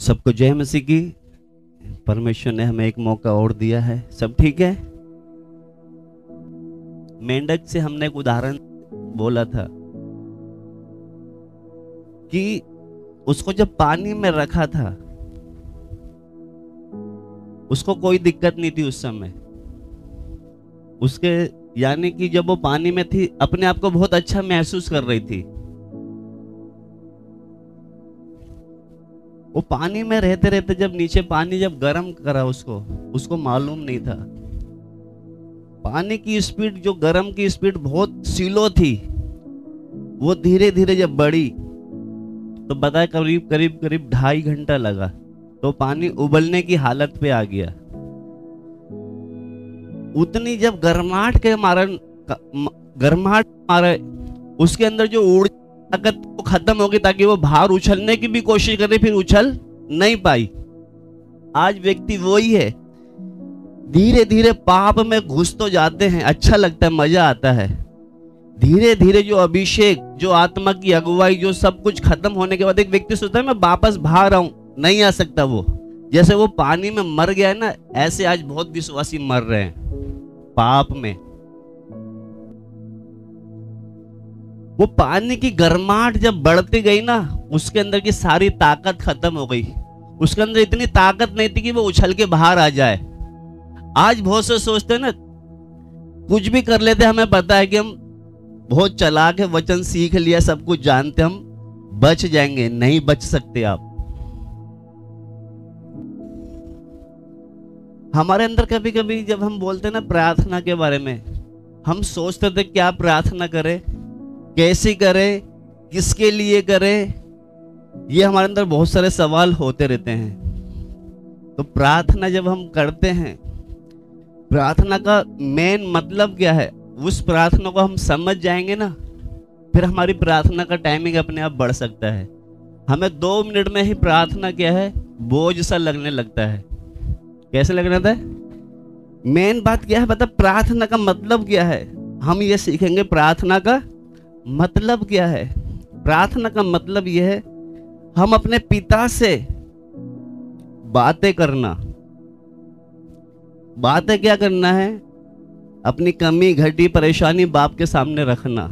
सबको जय मसीह की। परमेश्वर ने हमें एक मौका और दिया है। सब ठीक है। मेंढक से हमने एक उदाहरण बोला था कि उसको जब पानी में रखा था उसको कोई दिक्कत नहीं थी उस समय। उसके यानी कि जब वो पानी में थी अपने आप को बहुत अच्छा महसूस कर रही थी। वो पानी में रहते रहते जब नीचे पानी जब गर्म करा उसको मालूम नहीं था। पानी की स्पीड जो गर्म की स्पीड बहुत स्लो थी, वो धीरे धीरे जब बढ़ी तो बताए करीब 2.5 घंटा लगा तो पानी उबलने की हालत पे आ गया। उतनी जब गर्माहट मारे उसके अंदर जो ऊर्जा ताकत वो खत्म हो गई, ताकि वो बाहर उछलने की भी कोशिश करे, फिर उछल नहीं पाई। आज व्यक्ति वही है, धीरे धीरे पाप में घुस तो जाते हैं, अच्छा लगता है, मजा आता है। धीरे धीरे जो अभिषेक, जो आत्मा की अगुवाई, जो सब कुछ खत्म होने के बाद एक व्यक्ति सोचता है मैं वापस बाहर आऊं, नहीं आ सकता। वो जैसे वो पानी में मर गया है ना, ऐसे आज बहुत विश्वासी मर रहे हैं पाप में। वो पानी की गर्माहट जब बढ़ती गई ना, उसके अंदर की सारी ताकत खत्म हो गई। उसके अंदर इतनी ताकत नहीं थी कि वो उछल के बाहर आ जाए। आज बहुत से सोचते हैं ना, कुछ भी कर लेते, हमें पता है कि हम बहुत चालाक है, वचन सीख लिया, सब कुछ जानते, हम बच जाएंगे। नहीं बच सकते आप। हमारे अंदर कभी कभी जब हम बोलते हैं ना प्रार्थना के बारे में, हम सोचते थे क्या प्रार्थना करें, कैसे करें, किसके लिए करें, ये हमारे अंदर बहुत सारे सवाल होते रहते हैं। तो प्रार्थना जब हम करते हैं, प्रार्थना का मेन मतलब क्या है, उस प्रार्थना को हम समझ जाएंगे ना, फिर हमारी प्रार्थना का टाइमिंग अपने आप बढ़ सकता है। हमें 2 मिनट में ही प्रार्थना क्या है, बोझ सा लगने लगता है। कैसे लगना था? मेन बात क्या है पता? प्रार्थना का मतलब क्या है, हम ये सीखेंगे। प्रार्थना का मतलब क्या है? प्रार्थना का मतलब यह है हम अपने पिता से बातें करना। बातें क्या करना है? अपनी कमी, घटी, परेशानी बाप के सामने रखना।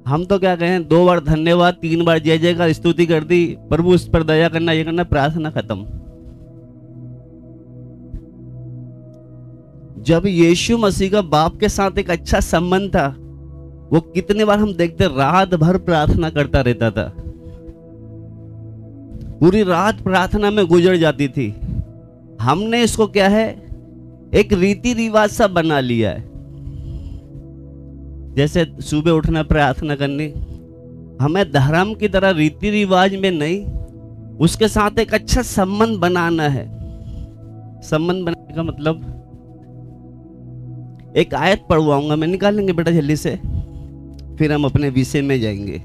हम तो क्या कहें, 2 बार धन्यवाद, 3 बार जय जयकार, स्तुति कर दी, प्रभु उस पर दया करना, ये करना, प्रार्थना खत्म। जब यीशु मसीह का बाप के साथ एक अच्छा संबंध था, वो कितने बार हम देखते रात भर प्रार्थना करता रहता था। पूरी रात प्रार्थना में गुजर जाती थी। हमने इसको क्या है, एक रीति रिवाज सा बना लिया है। जैसे सुबह उठना, प्रार्थना करनी, हमें धर्म की तरह रीति रिवाज में नहीं, उसके साथ एक अच्छा संबंध बनाना है। संबंध बनाने का मतलब, एक आयत पढ़वाऊंगा मैं, निकालेंगे बेटा जल्दी से, फिर हम अपने विषय में जाएंगे।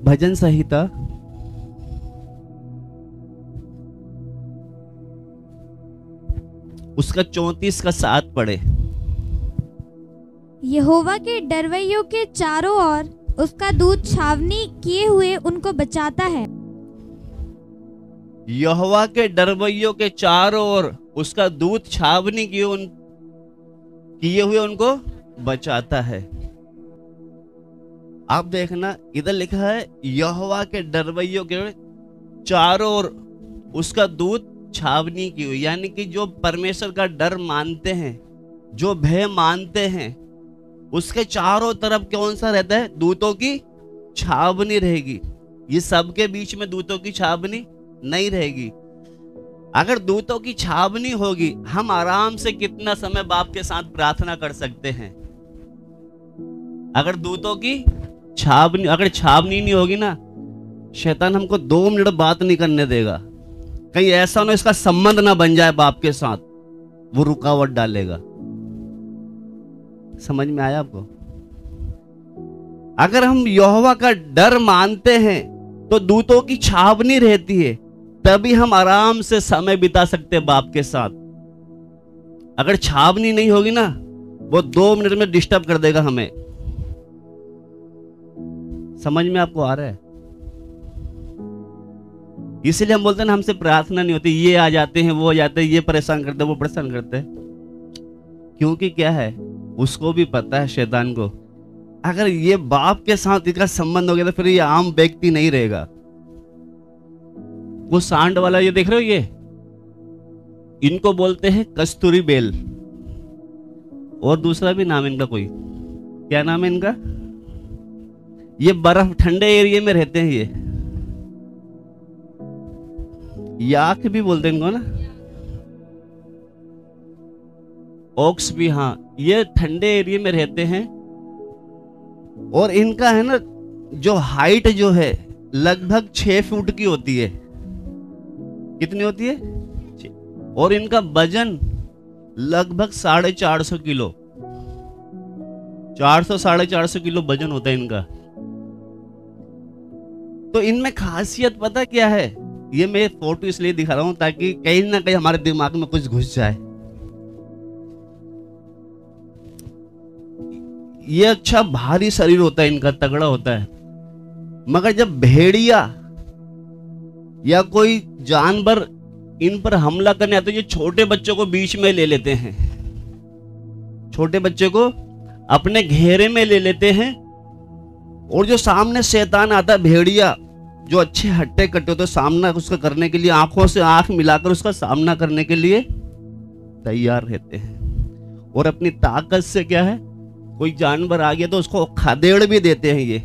भजन संहिता उसका 34 का 7 पढ़े। यहोवा के डरवैयों के चारों ओर उसका दूत छावनी किए हुए उनको बचाता है। यहोवा के डरवैयों के चारों ओर उसका दूत छावनी किए हुए उनको बचाता है। आप देखना, इधर लिखा है यहोवा के डरवैयों के चारों ओर उसका दूत छावनी की हुई, यानी कि जो परमेश्वर का डर मानते हैं, जो भय मानते हैं, उसके चारों तरफ कौन सा रहता है? दूतों की छावनी रहेगी। ये सबके बीच में दूतों की छावनी नहीं रहेगी। अगर दूतों की छावनी होगी, हम आराम से कितना समय बाप के साथ प्रार्थना कर सकते हैं। अगर दूतों की अगर छावनी नहीं होगी ना, शैतान हमको 2 मिनट बात नहीं करने देगा। कहीं ऐसा ना इसका संबंध ना बन जाए बाप के साथ, वो रुकावट डालेगा। समझ में आया आपको? अगर हम यहोवा का डर मानते हैं तो दूतों की छावनी रहती है, तभी हम आराम से समय बिता सकते हैं बाप के साथ। अगर छावनी नहीं होगी ना, वो 2 मिनट में डिस्टर्ब कर देगा हमें। समझ में आपको आ रहा है? इसलिए हम बोलते हैं ना, हमसे प्रार्थना नहीं होती, ये आ जाते हैं, वो आ जाते हैं, ये परेशान करते हैं, वो परेशान करते हैं। क्योंकि क्या है, उसको भी पता है, शैतान को, अगर ये बाप के साथ इसका संबंध हो गया तो फिर ये आम व्यक्ति नहीं रहेगा। वो सांड वाला, ये देख रहे हो, ये इनको बोलते हैं कस्तूरी बेल, और दूसरा भी नाम इनका, कोई क्या नाम है इनका, ये बर्फ ठंडे एरिया में रहते हैं, ये याक भी बोलते हैं इनको ना, ओक्स भी, हाँ, ये ठंडे एरिया में रहते हैं। और इनका है ना, जो हाइट जो है लगभग 6 फुट की होती है। कितनी होती है? और इनका वजन लगभग 450 किलो, 400-450 किलो वजन होता है इनका। तो इनमें खासियत पता क्या है? ये मैं फोटो इसलिए दिखा रहा हूं ताकि कहीं ना कहीं हमारे दिमाग में कुछ घुस जाए। ये अच्छा भारी शरीर होता है इनका, तगड़ा होता है, मगर जब भेड़िया या कोई जानवर इन पर हमला करने आते, ये छोटे बच्चों को बीच में ले लेते हैं, छोटे बच्चे को अपने घेरे में ले लेते हैं। और जो सामने शैतान आता है, भेड़िया, जो अच्छे हट्टे कट्टे होते, सामना उसका करने के लिए आंखों से आंख मिलाकर उसका सामना करने के लिए तैयार रहते हैं। और अपनी ताकत से क्या है, कोई जानवर आ गया तो उसको खदेड़ भी देते हैं। ये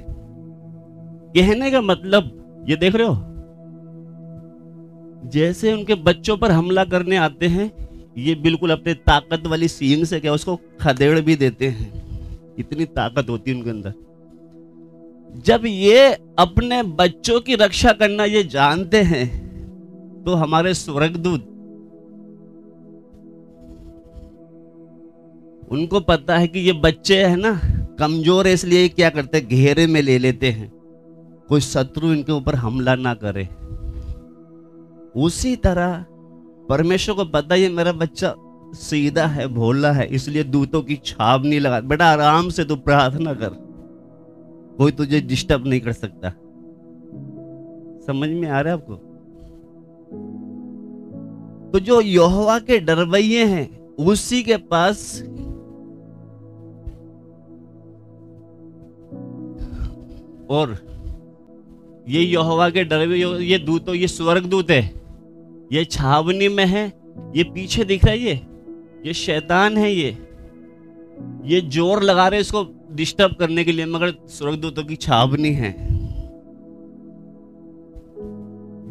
कहने का मतलब, ये देख रहे हो, जैसे उनके बच्चों पर हमला करने आते हैं, ये बिल्कुल अपने ताकत वाली सींग से क्या उसको खदेड़ भी देते हैं। इतनी ताकत होती है उनके अंदर। जब ये अपने बच्चों की रक्षा करना ये जानते हैं, तो हमारे स्वर्गदूत, उनको पता है कि ये बच्चे है ना कमजोर है, इसलिए क्या करते हैं, घेरे में ले लेते हैं, कोई शत्रु इनके ऊपर हमला ना करे। उसी तरह परमेश्वर को पता है ये मेरा बच्चा सीधा है, भोला है, इसलिए दूतों की छाप नहीं लगा। बेटा आराम से तू प्रार्थना कर, कोई तुझे डिस्टर्ब नहीं कर सकता। समझ में आ रहा है आपको? तो जो यहोवा के डरवैये हैं, उसी के पास और ये यहोवा के डरवैये, ये दूतों, ये स्वर्गदूत है, ये छावनी में है, ये पीछे दिख रहा है, ये शैतान है, ये जोर लगा रहे इसको डिस्टर्ब करने के लिए, मगर स्वर्गदूतों की छावनी है।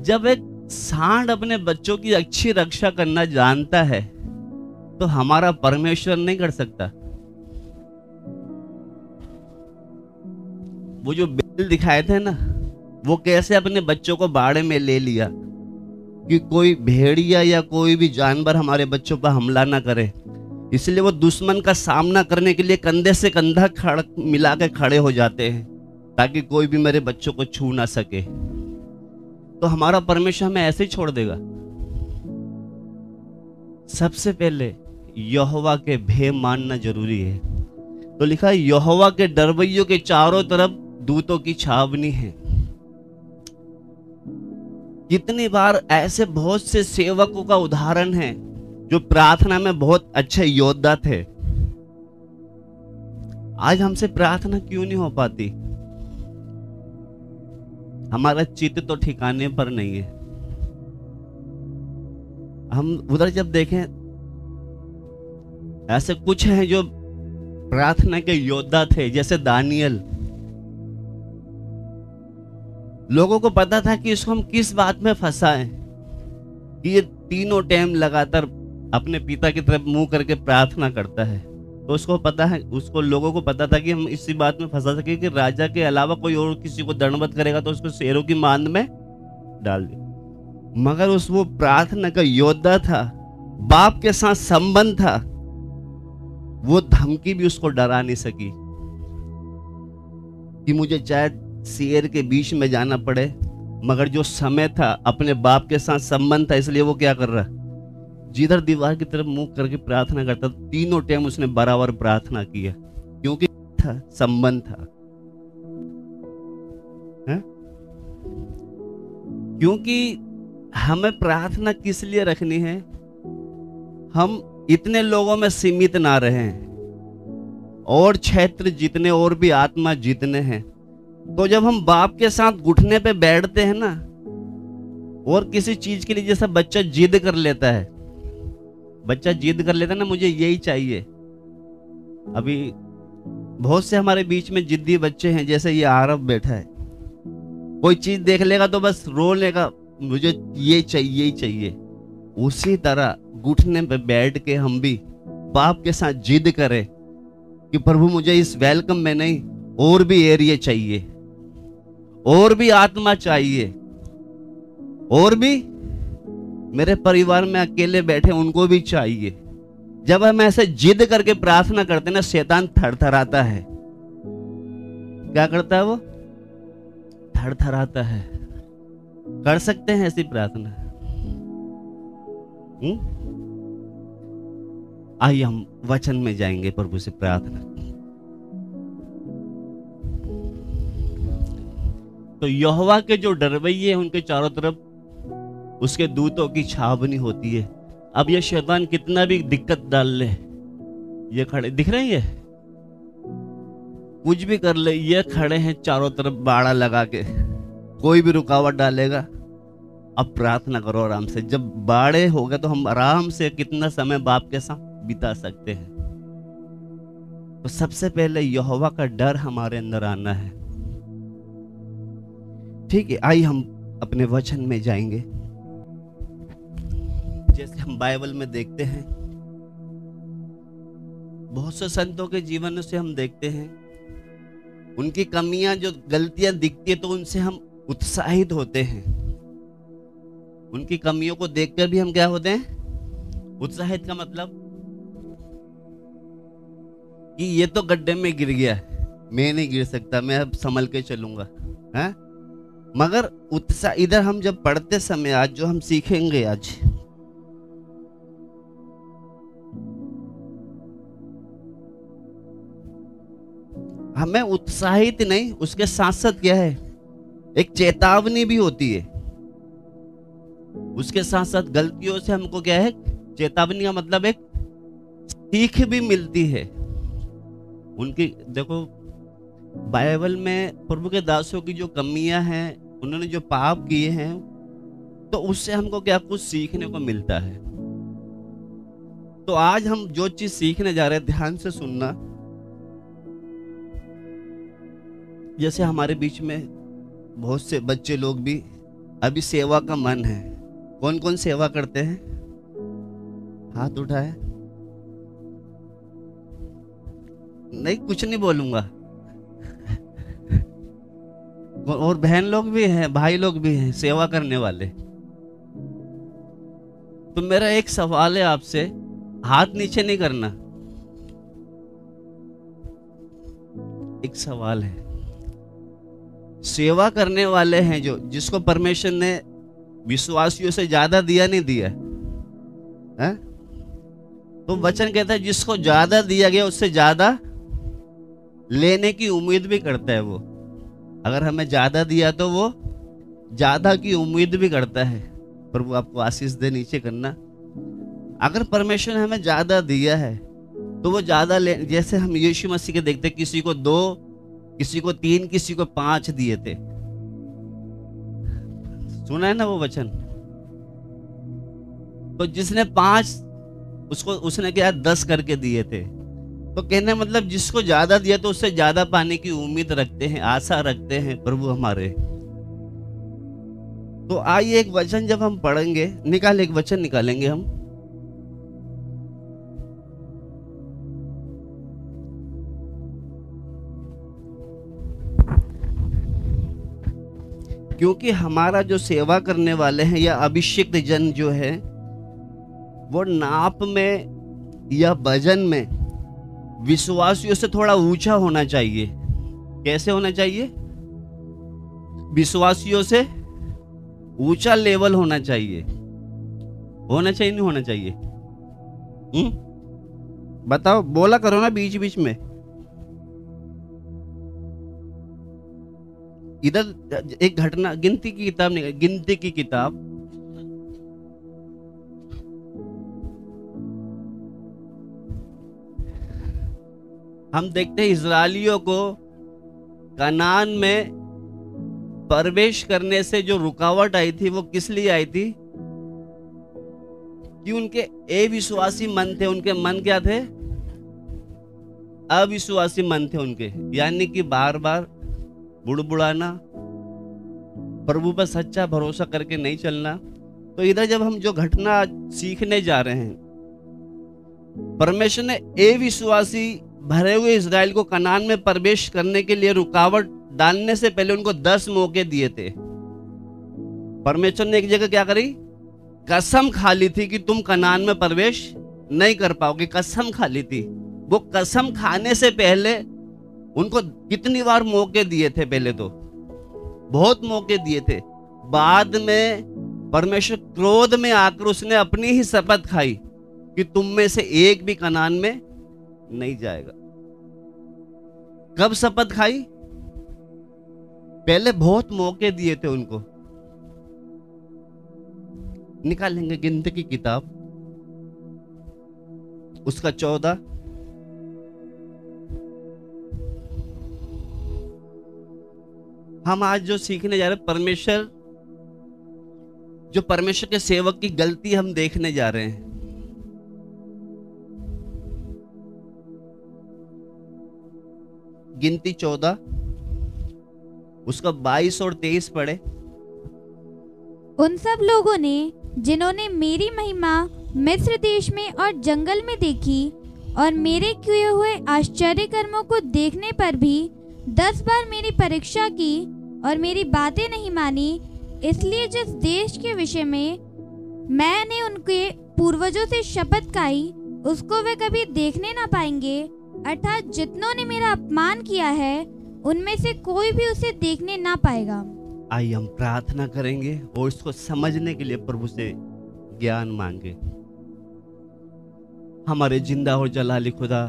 जब एक सांड अपने बच्चों की अच्छी रक्षा करना जानता है, तो हमारा परमेश्वर नहीं कर सकता? वो जो बेल दिखाए थे ना, वो कैसे अपने बच्चों को बाड़े में ले लिया कि कोई भेड़िया या कोई भी जानवर हमारे बच्चों पर हमला ना करे। इसलिए वो दुश्मन का सामना करने के लिए कंधे से कंधा मिला के खड़े हो जाते हैं, ताकि कोई भी मेरे बच्चों को छू ना सके। तो हमारा परमेश्वर हमें ऐसे ही छोड़ देगा? सबसे पहले यहोवा के भय मानना जरूरी है। तो लिखा है, यहोवा के डरवैयों के चारों तरफ दूतों की छावनी है। कितनी बार ऐसे बहुत से सेवकों का उदाहरण है जो प्रार्थना में बहुत अच्छे योद्धा थे। आज हमसे प्रार्थना क्यों नहीं हो पाती? हमारा चित्त तो ठिकाने पर नहीं है। हम उधर जब देखें, ऐसे कुछ हैं जो प्रार्थना के योद्धा थे, जैसे दानियल। लोगों को पता था कि इसको हम किस बात में फंसाएं, कि ये तीनों टाइम लगातार अपने पिता की तरफ मुंह करके प्रार्थना करता है। तो उसको पता है, उसको लोगों को पता था कि हम इसी बात में फंसा सके कि राजा के अलावा कोई और किसी को दंडवत करेगा तो उसको शेरों की मांद में डाल दे। मगर उस वो प्रार्थना का योद्धा था, बाप के साथ संबंध था, वो धमकी भी उसको डरा नहीं सकी कि मुझे चाहे शेर के बीच में जाना पड़े। मगर जो समय था, अपने बाप के साथ संबंध था, इसलिए वो क्या कर रहा, जिधर दीवार की तरफ मुंह करके प्रार्थना करता, तीनों टाइम उसने बराबर प्रार्थना की है, क्योंकि था, संबंध था। हैं? क्योंकि हमें प्रार्थना किस लिए रखनी है? हम इतने लोगों में सीमित ना रहें, और क्षेत्र जितने और भी आत्मा जितने हैं। तो जब हम बाप के साथ घुटने पे बैठते हैं ना, और किसी चीज के लिए, जैसा बच्चा जिद कर लेता है, ना, मुझे यही चाहिए। अभी बहुत से हमारे बीच में जिद्दी बच्चे हैं, जैसे ये आरव बैठा है, कोई चीज देख लेगा तो बस रो लेगा, मुझे ये चाहिए, यही चाहिए। उसी तरह घुटने पे बैठ के हम भी बाप के साथ जिद करें कि प्रभु मुझे इस वेलकम में नहीं, और भी एरिया चाहिए, और भी आत्मा चाहिए, और भी मेरे परिवार में अकेले बैठे उनको भी चाहिए। जब हम ऐसे जिद करके प्रार्थना करते हैं ना, शैतान थरथराता है। क्या करता है वो? थरथराता है। कर सकते हैं ऐसी प्रार्थना? आइए हम वचन में जाएंगे, प्रभु से प्रार्थना। तो यहोवा के जो डरवैये हैं, उनके चारों तरफ उसके दूतों की छावनी होती है। अब ये शैतान कितना भी दिक्कत डाल ले, ये खड़े दिख रहे हैं, ये कुछ भी कर ले, ये खड़े हैं चारों तरफ बाड़ा लगा के, कोई भी रुकावट डालेगा। अब प्रार्थना करो आराम से। जब बाड़े हो गए तो हम आराम से कितना समय बाप के साथ बिता सकते हैं। तो सबसे पहले यहोवा का डर हमारे अंदर आना है। ठीक है, आइए हम अपने वचन में जाएंगे। जैसे हम बाइबल में देखते हैं, बहुत से संतों के जीवन से हम देखते हैं, उनकी कमियां, जो गलतियां दिखती है तो उनसे हम उत्साहित होते हैं। उनकी कमियों को देखकर भी हम क्या होते हैं? उत्साहित का मतलब कि ये तो गड्ढे में गिर गया, मैं नहीं गिर सकता, मैं अब संभल के चलूंगा, है? मगर उत्साह इधर हम जब पढ़ते समय, आज जो हम सीखेंगे, आज हमें उत्साहित नहीं, उसके साथ साथ क्या है? एक चेतावनी भी होती है। उसके साथ साथ गलतियों से हमको क्या है? चेतावनी का मतलब एक सीख भी मिलती है। उनकी देखो, बाइबल में प्रभु के दासों की जो कमियां हैं, उन्होंने जो पाप किए हैं, तो उससे हमको क्या कुछ सीखने को मिलता है। तो आज हम जो चीज सीखने जा रहे हैं, ध्यान से सुनना। जैसे हमारे बीच में बहुत से बच्चे लोग भी अभी सेवा का मन है। कौन कौन सेवा करते हैं? हाथ उठाए। नहीं, कुछ नहीं बोलूंगा। और बहन लोग भी हैं, भाई लोग भी हैं सेवा करने वाले। तो मेरा एक सवाल है आपसे, हाथ नीचे नहीं करना। एक सवाल है, सेवा करने वाले हैं जो, जिसको परमेश्वर ने विश्वासियों से ज्यादा दिया, नहीं दिया है? तो वचन कहता है जिसको ज्यादा दिया गया उससे ज्यादा लेने की उम्मीद भी करता है वो। अगर हमें ज्यादा दिया तो वो ज्यादा की उम्मीद भी करता है। प्रभु आपको आशीष दे, नीचे करना। अगर परमेश्वर ने हमें ज्यादा दिया है तो वो ज्यादा ले। जैसे हम यीशु मसीह के देखते, किसी को 2, किसी को 3, किसी को 5 दिए थे। सुना है ना वो वचन? तो जिसने 5, उसने क्या 10 करके दिए थे। तो कहने मतलब जिसको ज्यादा दिया तो उससे ज्यादा पाने की उम्मीद रखते हैं, आशा रखते हैं प्रभु हमारे। तो आइए एक वचन जब हम पढ़ेंगे, एक वचन निकालेंगे हम। क्योंकि हमारा जो सेवा करने वाले हैं या अभिषिक्त जन जो है, वो नाप में या वजन में विश्वासियों से थोड़ा ऊंचा होना चाहिए। कैसे होना चाहिए? विश्वासियों से ऊंचा लेवल होना चाहिए। होना चाहिए, नहीं होना चाहिए? बताओ, बोला करो ना बीच बीच में। इधर एक घटना, गिनती की किताब नहीं, गिनती की किताब, हम देखते हैं इजरायलियों को कनान में प्रवेश करने से जो रुकावट आई थी वो किस लिए आई थी? कि उनके अविश्वासी मन थे। उनके मन क्या थे? अविश्वासी मन थे उनके, यानी कि बार बार बुड़बुड़ाना, प्रभु पर सच्चा भरोसा करके नहीं चलना। तो इधर जब हम जो घटना सीखने जा रहे हैं, परमेश्वर ने अविश्वासी भरे हुए इजराइल को कनान में प्रवेश करने के लिए रुकावट डालने से पहले उनको 10 मौके दिए थे। परमेश्वर ने एक जगह क्या करी? कसम खा ली थी कि तुम कनान में प्रवेश नहीं कर पाओगे। कसम खा ली थी। वो कसम खाने से पहले उनको कितनी बार मौके दिए थे? पहले तो बहुत मौके दिए थे। बाद में परमेश्वर क्रोध में आकर उसने अपनी ही शपथ खाई कि तुम में से एक भी कनान में नहीं जाएगा। कब शपथ खाई? पहले बहुत मौके दिए थे उनको। निकालेंगे गिनती की किताब, उसका 14, हम आज जो सीखने जा रहे हैं, परमेश्वर, जो परमेश्वर के सेवक की गलती हम देखने जा रहे हैं। गिनती 14 उसका 22 और 23 पढ़े। उन सब लोगों ने जिन्होंने मेरी महिमा मिस्र देश में और जंगल में देखी और मेरे किए हुए आश्चर्य कर्मों को देखने पर भी 10 बार मेरी परीक्षा की और मेरी बातें नहीं मानी, इसलिए जिस देश के विषय में मैंने उनके पूर्वजों से शपथ खाई उसको वे कभी देखने ना पाएंगे, अर्थात जितनों ने मेरा अपमान किया है उनमें से कोई भी उसे देखने ना पाएगा। आइए हम प्रार्थना करेंगे और इसको समझने के लिए प्रभु से ज्ञान मांगे। हमारे जिंदा और जलाली खुदा,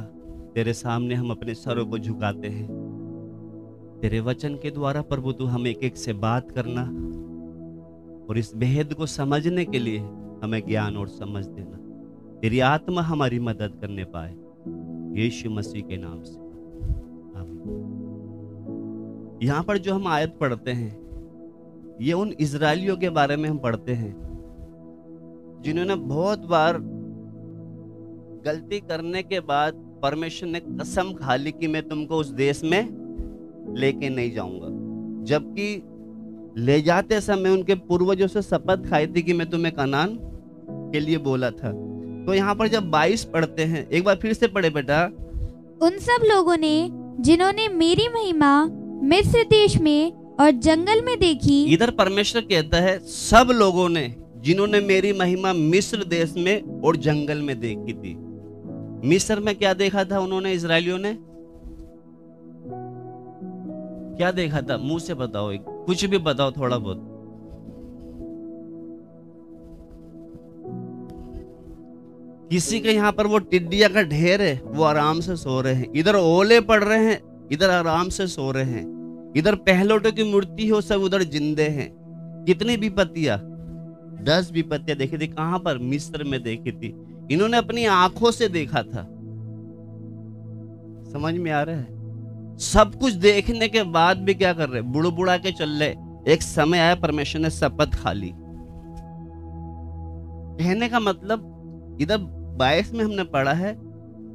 तेरे सामने हम अपने सरों को झुकाते हैं। तेरे वचन के द्वारा प्रभु तू हमें एक एक से बात करना और इस भेद को समझने के लिए हमें ज्ञान और समझ देना। तेरी आत्मा हमारी मदद करने पाए, यीशु मसीह के नाम से आमीन। यहाँ पर जो हम आयत पढ़ते हैं ये उन इजरायलियों के बारे में हम पढ़ते हैं जिन्होंने बहुत बार गलती करने के बाद परमेश्वर ने कसम खा ली कि मैं तुमको उस देश में लेके नहीं जाऊंगा, जबकि ले जाते समय उनके पूर्वजों से शपथ खाई थी कि मैं तुम्हें कनान के लिए बोला था। तो यहाँ पर जब 22 पढ़ते हैं, एक बार फिर से पढ़े बेटा। उन सब लोगों ने जिन्होंने मेरी महिमा मिस्र देश में और जंगल में देखी। इधर परमेश्वर कहता है सब लोगों ने जिन्होंने मेरी महिमा मिस्र देश में और जंगल में देखी थी। मिस्र में क्या देखा था उन्होंने? इजरायलियों ने क्या देखा था? मुंह से बताओ, कुछ भी बताओ, थोड़ा बहुत। किसी के यहाँ पर वो टिड्डिया का ढेर है, वो आराम से सो रहे हैं। इधर ओले पड़ रहे हैं, इधर आराम से सो रहे हैं। इधर पहलोटों की मूर्ति हो, सब उधर जिंदे हैं। कितनी विपत्तियां? 10 विपत्तियां देखी थी। कहां पर? मिस्र में देखी थी। इन्होंने अपनी आंखों से देखा था। समझ में आ रहा है? सब कुछ देखने के बाद भी क्या कर रहे? बुड़बुड़ा के चल रहे। एक समय आया परमेश्वर ने शपथ खा ली। कहने का मतलब इधर 22 में हमने पढ़ा है,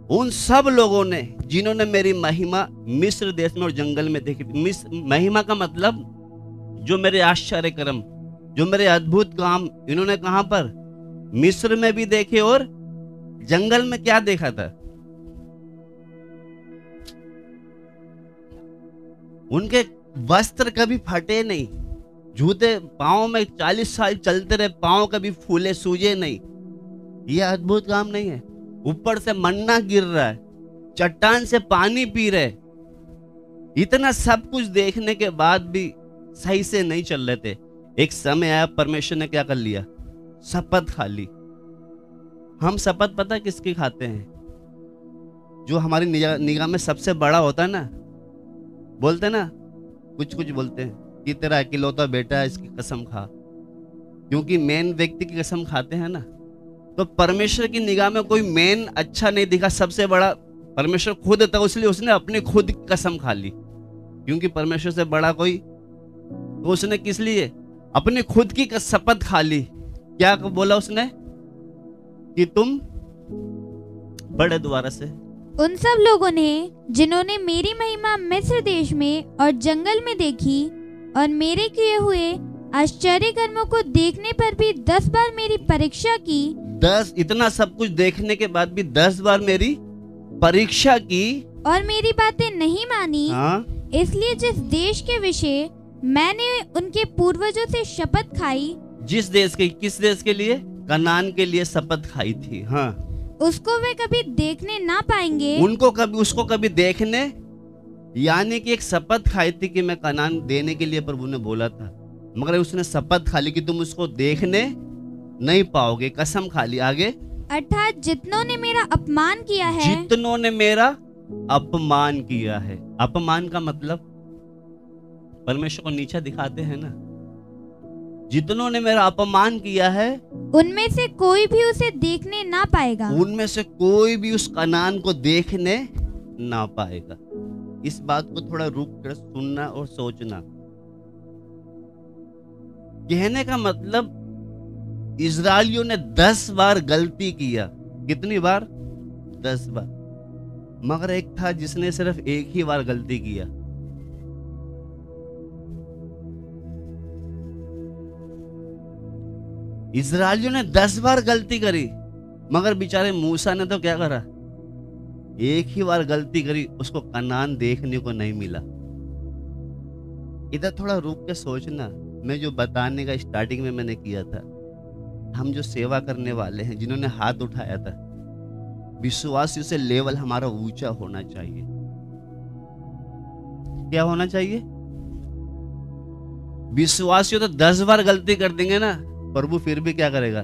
उन सब लोगों ने जिन्होंने मेरी महिमा मिस्र देश में और जंगल में देखी थी। महिमा का मतलब जो मेरे आश्चर्य कर्म, जो मेरे अद्भुत काम, इन्होंने कहां पर? मिस्र में भी देखे और जंगल में क्या देखा था? उनके वस्त्र कभी फटे नहीं, जूते पांव में 40 साल चलते रहे, पांव कभी फूले सूजे नहीं। यह अद्भुत काम नहीं है? ऊपर से मन्ना गिर रहा है, चट्टान से पानी पी रहे। इतना सब कुछ देखने के बाद भी सही से नहीं चल रहे थे। एक समय आया, परमेश्वर ने क्या कर लिया? शपथ खा ली। हम शपथ पता किसकी खाते हैं? जो हमारी निगाह में सबसे बड़ा होता है ना, बोलते ना, कुछ कुछ बोलते हैं, कि तेरा इकलौता बेटा है, इसकी कसम खा। क्योंकि मेन व्यक्ति की कसम खाते हैं ना, तो परमेश्वर की निगाह में कोई मेन अच्छा नहीं दिखा, सबसे बड़ा परमेश्वर खुद था, इसलिए उसने अपनी खुद की कसम खा ली। क्योंकि परमेश्वर से बड़ा कोई, तो उसने किस लिए अपनी खुद की शपथ खा ली। क्या बोला उसने कि तुम बड़े दोबारा से। उन सब लोगों ने जिन्होंने मेरी महिमा मिस्र देश में और जंगल में देखी और मेरे किए हुए आश्चर्य कर्मों को देखने पर भी 10 बार मेरी परीक्षा की। 10, इतना सब कुछ देखने के बाद भी 10 बार मेरी परीक्षा की और मेरी बातें नहीं मानी। हाँ? इसलिए जिस देश के विषय मैंने उनके पूर्वजों से शपथ खाई, जिस देश के, किस देश के लिए? कनान के लिए शपथ खाई थी। हाँ, उसको वे कभी देखने ना पाएंगे। उसको कभी देखने, यानी कि एक शपथ खाई थी कि मैं कनान देने के लिए प्रभु ने बोला था, मगर उसने शपथ खा ली कि तुम उसको देखने नहीं पाओगे, कसम खा ली। आगे, अर्थात जितनों ने मेरा अपमान किया है, जितनों ने मेरा अपमान किया है। अपमान का मतलब परमेश्वर को नीचा दिखाते हैं ना। जितनों ने मेरा अपमान किया है, उनमें से कोई भी उसे देखने ना पाएगा। उनमें से कोई भी उस कनान को देखने ना पाएगा। इस बात को थोड़ा रुक कर सुनना और सोचना। कहने का मतलब इजराइलियों ने 10 बार गलती किया। कितनी बार? 10 बार। मगर एक था जिसने सिर्फ एक ही बार गलती किया। इजराइलियों ने 10 बार गलती करी, मगर बेचारे मूसा ने तो क्या करा? एक ही बार गलती करी, उसको कनान देखने को नहीं मिला। इधर थोड़ा रुक के सोचना। मैं जो बताने का स्टार्टिंग में मैंने किया था, हम जो सेवा करने वाले हैं, जिन्होंने हाथ उठाया था, विश्वासियों से लेवल हमारा ऊंचा होना चाहिए। क्या होना चाहिए? विश्वासियों तो 10 बार गलती कर देंगे ना, प्रभु फिर भी क्या करेगा?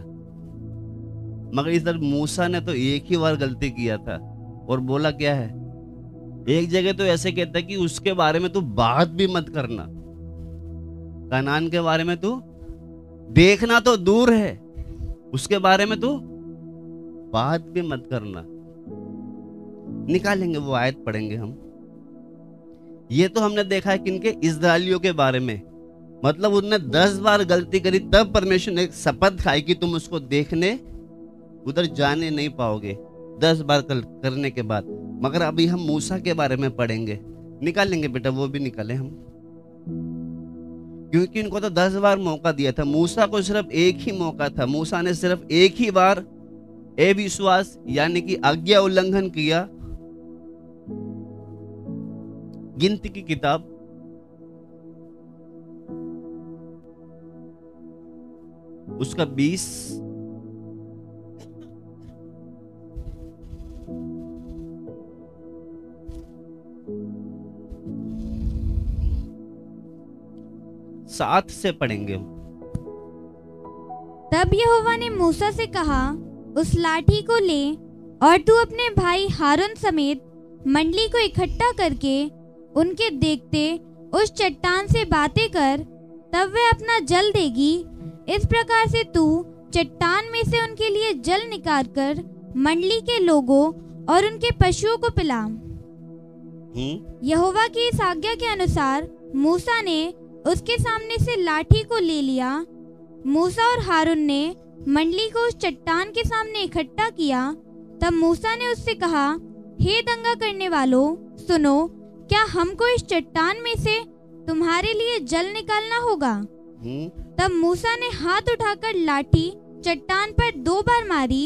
मगर इधर मूसा ने तो एक ही बार गलती किया था और बोला क्या है? एक जगह तो ऐसे कहता है कि उसके बारे में तू बात भी मत करना। कनान के बारे में तू देखना तो दूर है, उसके बारे में तू बात भी मत करना। निकालेंगे वो आयत, पढ़ेंगे हम। ये तो हमने देखा है किनके? इस्राएलियों के बारे में। मतलब उन्होंने 10 बार गलती करी, तब परमेश्वर ने एक शपथ खाई कि तुम उसको देखने उधर जाने नहीं पाओगे, 10 बार करने के बाद। मगर अभी हम मूसा के बारे में पढ़ेंगे। निकालेंगे बेटा, वो भी निकालें हम, क्योंकि इनको तो 10 बार मौका दिया था। मूसा को सिर्फ एक ही मौका था। मूसा ने सिर्फ एक ही बार अविश्वास यानी कि आज्ञा उल्लंघन किया। गिनती की किताब उसका 20 7 से पढ़ेंगे हम। तब यहोवा ने मूसा से कहा, उस लाठी को ले और तू अपने भाई हारून समेत मंडली को इकट्ठा करके उनके देखते उस चट्टान से बातें कर, तब वे अपना जल देगी। इस प्रकार से तू चट्टान में से उनके लिए जल निकाल कर मंडली के लोगों और उनके पशुओं को पिला। यहोवा की इस आज्ञा के अनुसार मूसा ने उसके सामने से लाठी को ले लिया। मूसा और हारून ने मंडली को उस चट्टान के सामने इकट्ठा किया। तब मूसा ने उससे कहा, हे दंगा करने वालों, सुनो, क्या हमको इस चट्टान में से तुम्हारे लिए जल निकालना होगा? तब मूसा ने हाथ उठाकर लाठी चट्टान पर 2 बार मारी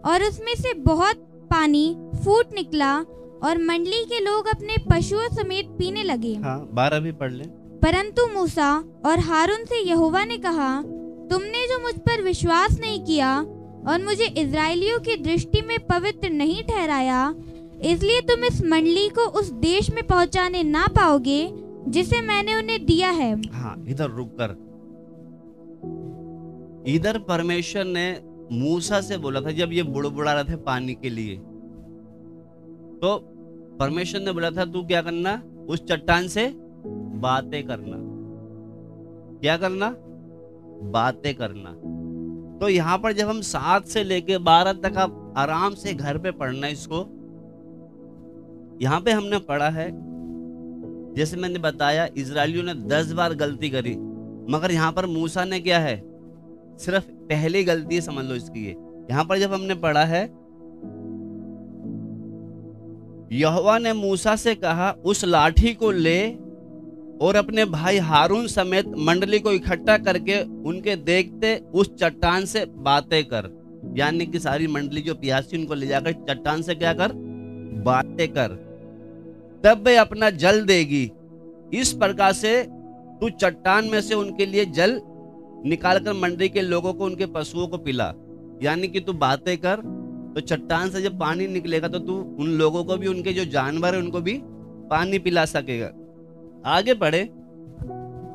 और उसमें से बहुत पानी फूट निकला और मंडली के लोग अपने पशुओं समेत पीने लगे। 12 भी पढ़ ले। परंतु मूसा और हारून से यहोवा ने कहा, तुमने जो मुझ पर विश्वास नहीं किया और मुझे इजराइलियों की दृष्टि में पवित्र नहीं ठहराया, इसलिए तुम इस मंडली को उस देश में पहुंचाने ना पाओगे जिसे मैंने उन्हें दिया है। इधर रुक कर, इधर परमेश्वर ने मूसा से बोला था, जब ये बुड़बुड़ा रहे थे पानी के लिए, तो परमेश्वर ने बोला था तू क्या करना? उस चट्टान से बातें करना। क्या करना? बातें करना। तो यहाँ पर जब हम 7 से लेके 12 तक आप आराम से घर पे पढ़ना इसको। यहाँ पे हमने पढ़ा है, जैसे मैंने बताया, इजरायलियों ने 10 बार गलती करी, मगर यहाँ पर मूसा ने क्या है, सिर्फ पहली गलती समझ लो इसकी। यहाँ पर जब हमने पढ़ा है, यहोवा ने मूसा से कहा, उस लाठी को ले और अपने भाई हारून समेत मंडली को इकट्ठा करके उनके देखते उस चट्टान से बातें कर। यानी कि सारी मंडली जो प्यासी उनको ले जाकर चट्टान से क्या कर? बातें कर। तब वे अपना जल देगी। इस प्रकार से तू चट्टान में से उनके लिए जल निकालकर मंडली के लोगों को, उनके पशुओं को पिला। यानी कि तू बातें कर तो चट्टान से जब पानी निकलेगा तो तू उन लोगों को भी, उनके जो जानवर है उनको भी पानी पिला सकेगा। आगे बढ़े।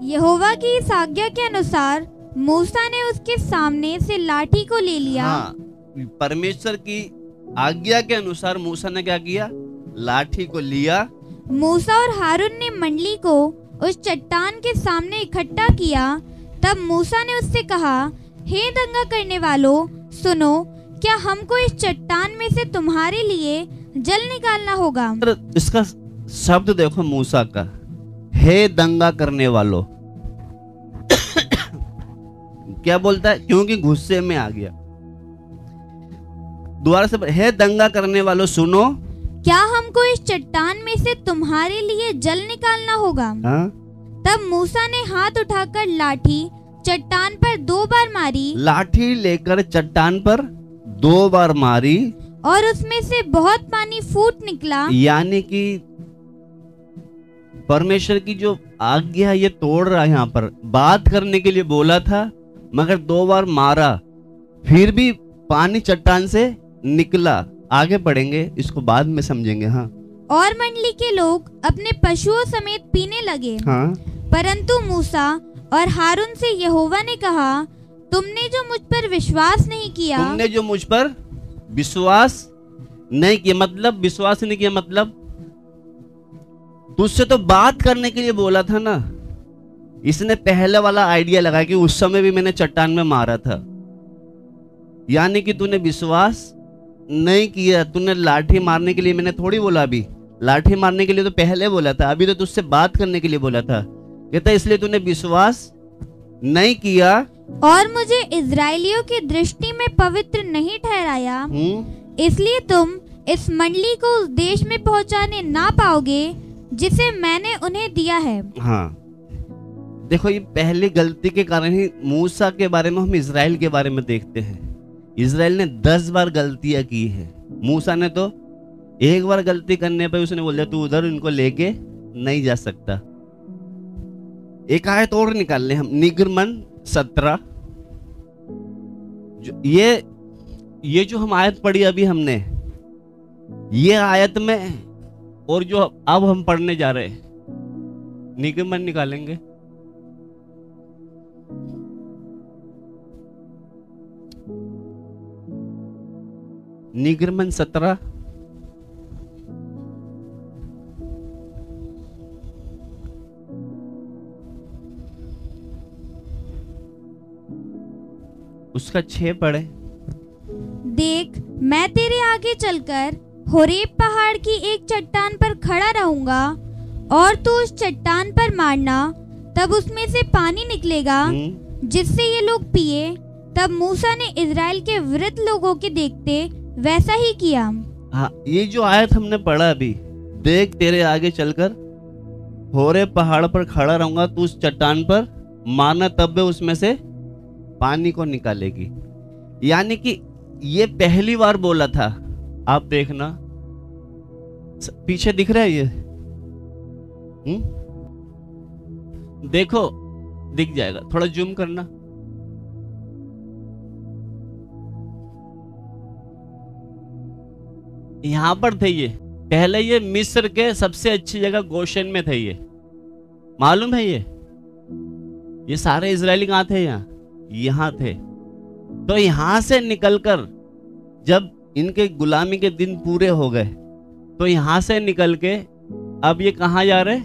यहोवा की इस आज्ञा के अनुसार मूसा ने उसके सामने से लाठी को ले लिया। हाँ, परमेश्वर की आज्ञा के अनुसार मूसा ने क्या किया? लाठी को लिया। मूसा और हारून ने मंडली को उस चट्टान के सामने इकट्ठा किया। तब मूसा ने उससे कहा, हे दंगा करने वालों, सुनो, क्या हमको इस चट्टान में से तुम्हारे लिए जल निकालना होगा? इसका शब्द देखो मूसा का, हे दंगा करने वालों। क्या बोलता है? क्योंकि गुस्से में आ गया। दोबारा से, हे दंगा करने वालों सुनो, क्या हमको इस चट्टान में से तुम्हारे लिए जल निकालना होगा? हाँ? तब मूसा ने हाथ उठाकर लाठी चट्टान पर 2 बार मारी। लाठी लेकर चट्टान पर 2 बार मारी और उसमें से बहुत पानी फूट निकला। यानी कि परमेश्वर की जो आज्ञा है ये तोड़ रहा है। यहाँ पर बात करने के लिए बोला था, मगर 2 बार मारा, फिर भी पानी चट्टान से निकला। आगे पढ़ेंगे, इसको बाद में समझेंगे। हाँ। और मंडली के लोग अपने पशुओं समेत पीने लगे। हाँ। परंतु मूसा और हारून से यहोवा ने कहा, तुमने जो मुझ पर विश्वास नहीं किया, तुमने जो मुझ पर विश्वास नहीं किया, मतलब विश्वास नहीं किया मतलब तुझसे तो बात करने के लिए बोला था ना। इसने पहले वाला आइडिया लगाया कि उस समय भी मैंने चट्टान में मारा था, यानी कि तूने विश्वास नहीं किया। तूने लाठी मारने के लिए मैंने थोड़ी बोला, अभी लाठी मारने के लिए तो पहले बोला था, अभी तो तुझसे बात करने के लिए बोला था। कहता इसलिए तूने विश्वास नहीं किया और मुझे इजरायलियों की दृष्टि में पवित्र नहीं ठहराया, इसलिए तुम इस मंडली को उस देश में पहुंचाने ना पाओगे जिसे मैंने उन्हें दिया है। हाँ, देखो ये पहली गलती के कारण ही मूसा के बारे में हम इजराइल के बारे में देखते हैं। इजराइल ने 10 बार गलतियां की है। मूसा ने तो 1 बार गलती करने पर उसने बोल दिया तू उधर इनको लेके नहीं जा सकता। एक आयत और निकाल ले हम, निर्गमन 17। ये जो हम आयत पढ़ी अभी हमने, ये आयत में और जो अब हम पढ़ने जा रहे हैं, निर्गमन निकालेंगे। निर्गमन 17 उसका 6 पढ़े। देख, मैं तेरे आगे चलकर होरेब पहाड़ की एक चट्टान पर खड़ा रहूंगा और तू उस चट्टान पर मारना, तब उसमें से पानी निकलेगा जिससे ये लोग पिए। तब मूसा ने इजराइल के वृद्ध लोगों के देखते वैसा ही किया। हाँ, ये जो आयत हमने पढ़ा अभी, देख तेरे आगे चलकर होरेब पहाड़ पर खड़ा रहूंगा, तू उस चट्टान पर मारना, तब वे उसमें से पानी को निकालेगी। यानी कि ये पहली बार बोला था। आप देखना पीछे दिख रहा है ये, देखो दिख जाएगा, थोड़ा जूम करना। यहां पर थे ये पहले, ये मिस्र के सबसे अच्छी जगह गोशेन में थे। ये मालूम है, ये सारे इजरायली कहां थे? यहाँ थे। तो यहां से निकलकर जब इनके गुलामी के दिन पूरे हो गए तो यहां से निकल के अब ये कहां जा रहे?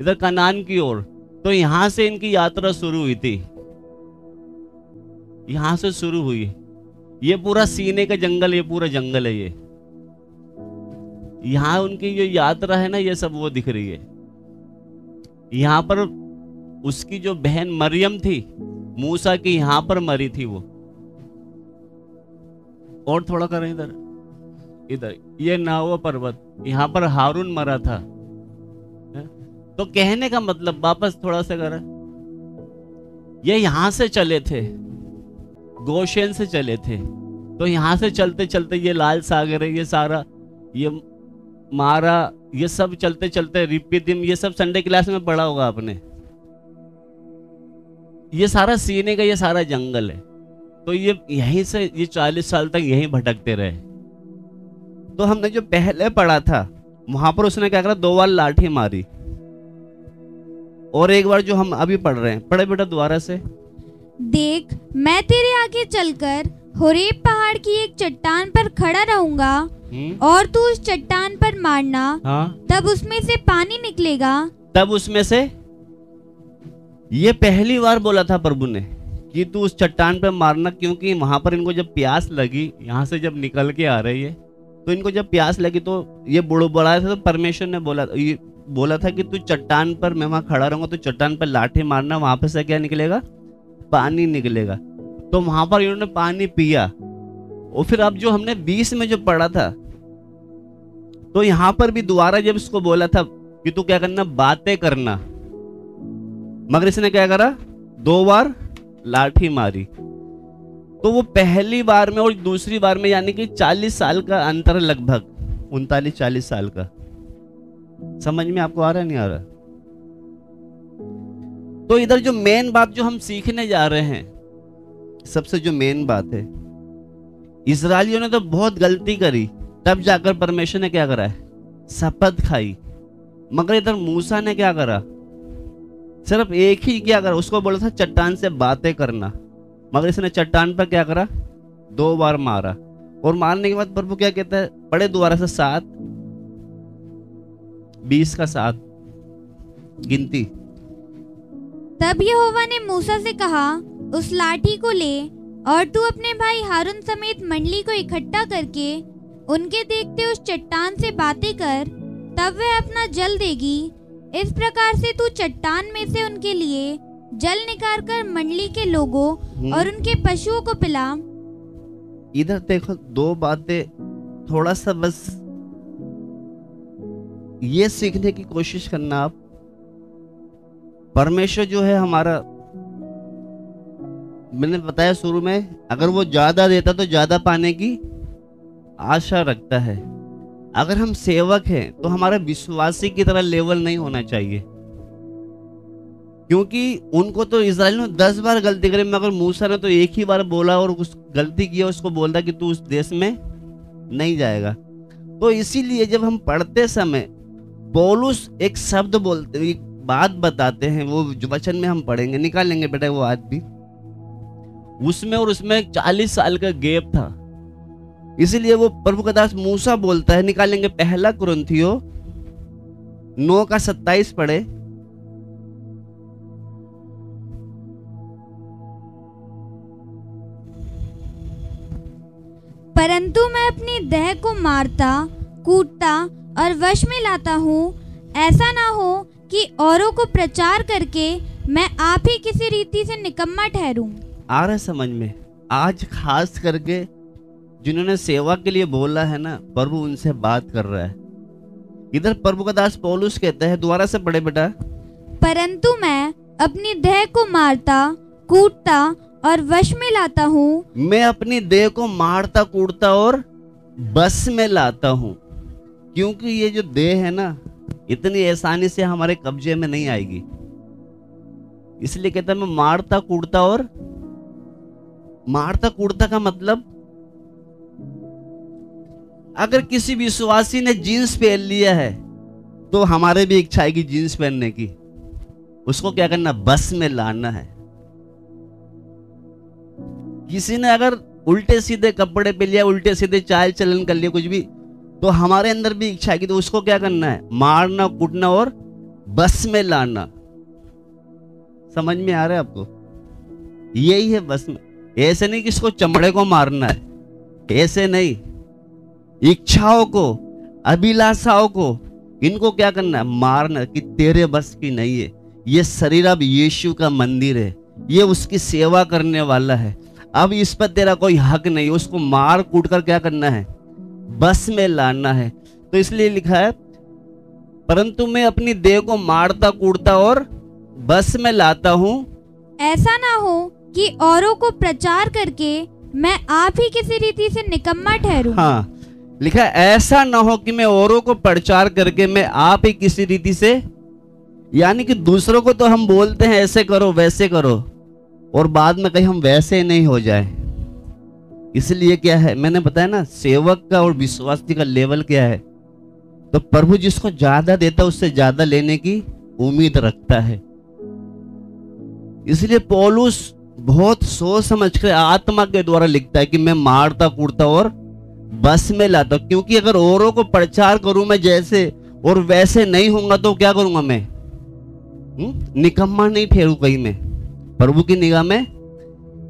इधर कनान की ओर। तो यहां से इनकी यात्रा शुरू हुई थी, यहां से शुरू हुई। ये पूरा सीने का जंगल, ये पूरा जंगल है। ये यहां उनकी जो यात्रा है ना, ये सब वो दिख रही है। यहां पर उसकी जो बहन मरियम थी, मूसा की, यहां पर मरी थी वो। और थोड़ा करें इधर, इधर ये नावा पर्वत, यहां पर हारून मरा था। तो कहने का मतलब, वापस थोड़ा सा करें, ये यहां से चले थे, गोशेन से चले थे। तो यहां से चलते चलते ये लाल सागर है, ये सारा, ये मारा, ये सब चलते चलते रिपिदिम, ये सब संडे क्लास में पढ़ा होगा आपने। ये सारा सीने का ये सारा जंगल है। तो ये यहीं से ये 40 साल तक यहीं भटकते रहे। तो हमने जो पहले पढ़ा था वहां पर उसने क्या करा, 2 बार लाठी मारी। और एक बार जो हम अभी पढ़ रहे हैं, पढ़े बेटा दोबारा से। देख, मैं तेरे आगे चलकर होरेब पहाड़ की एक चट्टान पर खड़ा रहूंगा और तू उस चट्टान पर मारना। हाँ? तब उसमें से पानी निकलेगा। तब उसमें से, ये पहली बार बोला था प्रभु ने कि तू उस चट्टान पर मारना, क्योंकि वहां पर इनको जब प्यास लगी, यहां से जब निकल के आ रही है, तो इनको जब प्यास लगी तो ये बुड़बुड़ाया था। तो परमेश्वर ने बोला था कि तू चट्टान पर, मैं वहां खड़ा रहूंगा, तो चट्टान पर लाठी मारना, वहां पर से क्या निकलेगा, पानी निकलेगा। तो वहां पर इन्होंने पानी पिया। और फिर अब जो हमने 20 में जो पढ़ा था, तो यहां पर भी दोबारा जब इसको बोला था कि तू क्या करना, बातें करना, मगर इसने क्या करा, 2 बार लाठी मारी। तो वो पहली बार में और दूसरी बार में यानी कि 40 साल का अंतर, लगभग 39-40 साल का। समझ में आपको आ रहा है, नहीं आ रहा? तो इधर जो मेन बात जो हम सीखने जा रहे हैं, सबसे जो मेन बात है, इजरायलियों ने तो बहुत गलती करी, तब जाकर परमेश्वर ने क्या करा है, शपथ खाई। मगर इधर मूसा ने क्या करा, सिर्फ एक ही क्या करा, उसको बोला था चट्टान से बातें करना, मगर इसने चट्टान पर क्या करा, 2 बार मारा। और मारने के बाद प्रभु क्या कहता है, पढ़े दोबारा से 7:20 का 7 गिनती। तब यहोवा ने मूसा से कहा, उस लाठी को ले और तू अपने भाई हारून समेत मंडली को इकट्ठा करके उनके देखते उस चट्टान से बातें कर, तब वह अपना जल देगी। इस प्रकार से तू चट्टान में से उनके लिए जल निकाल कर मंडली के लोगों और उनके पशुओं को पिला। इधर देखो, 2 बातें, थोड़ा सा बस ये सीखने की कोशिश करना आप। परमेश्वर जो है हमारा, मैंने बताया शुरू में, अगर वो ज्यादा देता तो ज्यादा पाने की आशा रखता है। अगर हम सेवक हैं तो हमारा विश्वासी की तरह लेवल नहीं होना चाहिए, क्योंकि उनको तो इजराइल ने 10 बार गलती करी, मगर मूसा ने तो एक ही बार बोला और उस गलती किया, उसको बोलता कि तू उस देश में नहीं जाएगा। तो इसीलिए जब हम पढ़ते समय पौलुस एक शब्द बोलते, एक बात बताते हैं, वो जो वचन में हम पढ़ेंगे, निकालेंगे बेटा वो आज भी, उसमें और उसमें 40 साल का गैप था। इसीलिए वो प्रभु का दास मूसा बोलता है, निकालेंगे 1 कुरिन्थियों 9:27 पढ़े। परंतु मैं अपनी देह को मारता, कूटता और वश में लाता हूँ, ऐसा ना हो कि औरों को प्रचार करके मैं आप ही किसी रीति से निकम्मा ठहरूं। आ रहा है समझ में? आज खास करके जिन्होंने सेवा के लिए बोला है ना, प्रभु उनसे बात कर रहा है। इधर प्रभु का दास पौलुस कहता है, दोबारा से पढ़े बेटा। परंतु मैं अपनी देह को मारता, कूटता और वश में लाता हूँ। मैं अपनी देह को मारता, कूटता और बस में लाता हूँ, क्योंकि ये जो देह है ना, इतनी आसानी से हमारे कब्जे में नहीं आएगी। इसलिए कहता है मैं मारता, कूटता। और मारता कूटता का मतलब, अगर किसी विश्वासी ने जीन्स पहन लिया है तो हमारे भी इच्छा आएगी जीन्स पहनने की। उसको क्या करना, बस में लाना है। किसी ने अगर उल्टे सीधे कपड़े पहन लिया, उल्टे सीधे चाल चलन कर लिया, कुछ भी, तो हमारे अंदर भी इच्छा आएगी, तो उसको क्या करना है, मारना, कूटना और बस में लाना। समझ में आ रहा है आपको? यही है बस में। ऐसे नहीं कि इसको चमड़े को मारना है, ऐसे नहीं। इच्छाओं को, अभिलाषाओं को, इनको क्या करना है? मारना, कि तेरे बस की नहीं है। ये शरीर अब यीशु का मंदिर है, ये उसकी सेवा करने वाला है। अब इस पर तेरा कोई हक नहीं, उसको मार कूट कर क्या करना है? बस में लाना है। तो इसलिए लिखा है, परंतु मैं अपनी देह को मारता कूटता और बस में लाता हूँ। ऐसा ना हो कि औरों को प्रचार करके मैं आप ही किसी रीति से निकम्मा ठहरूं। हाँ, लिखा है ऐसा ना हो कि मैं औरों को प्रचार करके मैं आप ही किसी रीति से, यानी कि दूसरों को तो हम बोलते हैं ऐसे करो वैसे करो, और बाद में कहीं हम वैसे नहीं हो जाए। इसलिए क्या है, मैंने बताया ना, सेवक का और विश्वासी का लेवल क्या है। तो प्रभु जिसको ज्यादा देता है उससे ज्यादा लेने की उम्मीद रखता है। इसलिए पौलुस बहुत सोच समझ कर आत्मा के द्वारा लिखता है कि मैं मारता कूटता और बस में लाता हूं। क्योंकि अगर औरों को प्रचार करूं मैं जैसे और वैसे नहीं होऊंगा तो क्या करूंगा मैं? निकम्मा नहीं ठहरू कहीं मैं प्रभु की निगाह में,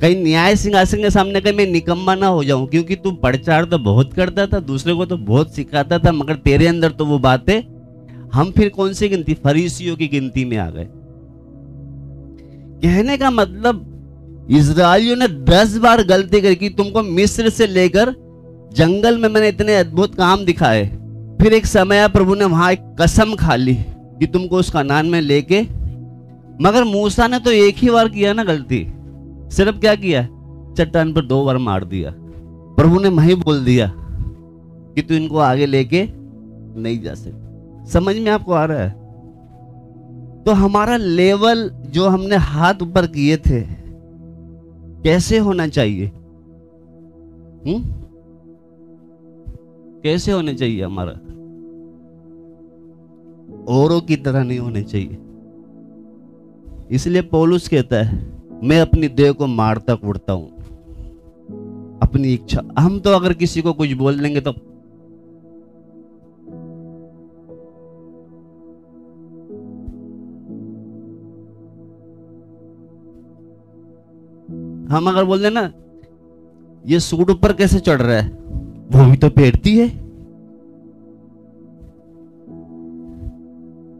कहीं न्याय सिंहासन के सामने कहीं मैं निकम्मा ना हो जाऊं। क्योंकि तू प्रचार तो बहुत करता था, दूसरे को तो बहुत सिखाता था, मगर तेरे अंदर तो वो बातें, हम फिर कौन सी गिनती? फरीसियों की गिनती में आ गए। कहने का मतलब इस्राएलियों ने 10 बार गलती करी कि तुमको मिस्र से लेकर जंगल में मैंने इतने अद्भुत काम दिखाए। फिर एक समय प्रभु ने वहां एक कसम खा ली कि तुमको उस कनान में लेके, मगर मूसा ने तो एक ही बार किया ना गलती। सिर्फ क्या किया? चट्टान पर 2 बार मार दिया। प्रभु ने वहीं बोल दिया कि तू इनको आगे लेके नहीं जा सकता। समझ में आपको आ रहा है? तो हमारा लेवल जो हमने हाथ ऊपर किए थे कैसे होना चाहिए? कैसे होने चाहिए? हमारा औरों की तरह नहीं होने चाहिए। इसलिए पौलुस कहता है मैं अपनी देह को मारता कूटता हूं, अपनी इच्छा। हम तो अगर किसी को कुछ बोल देंगे तो हम अगर बोल देना ये सूट ऊपर कैसे चढ़ रहा है, वो भी तो पहनती है,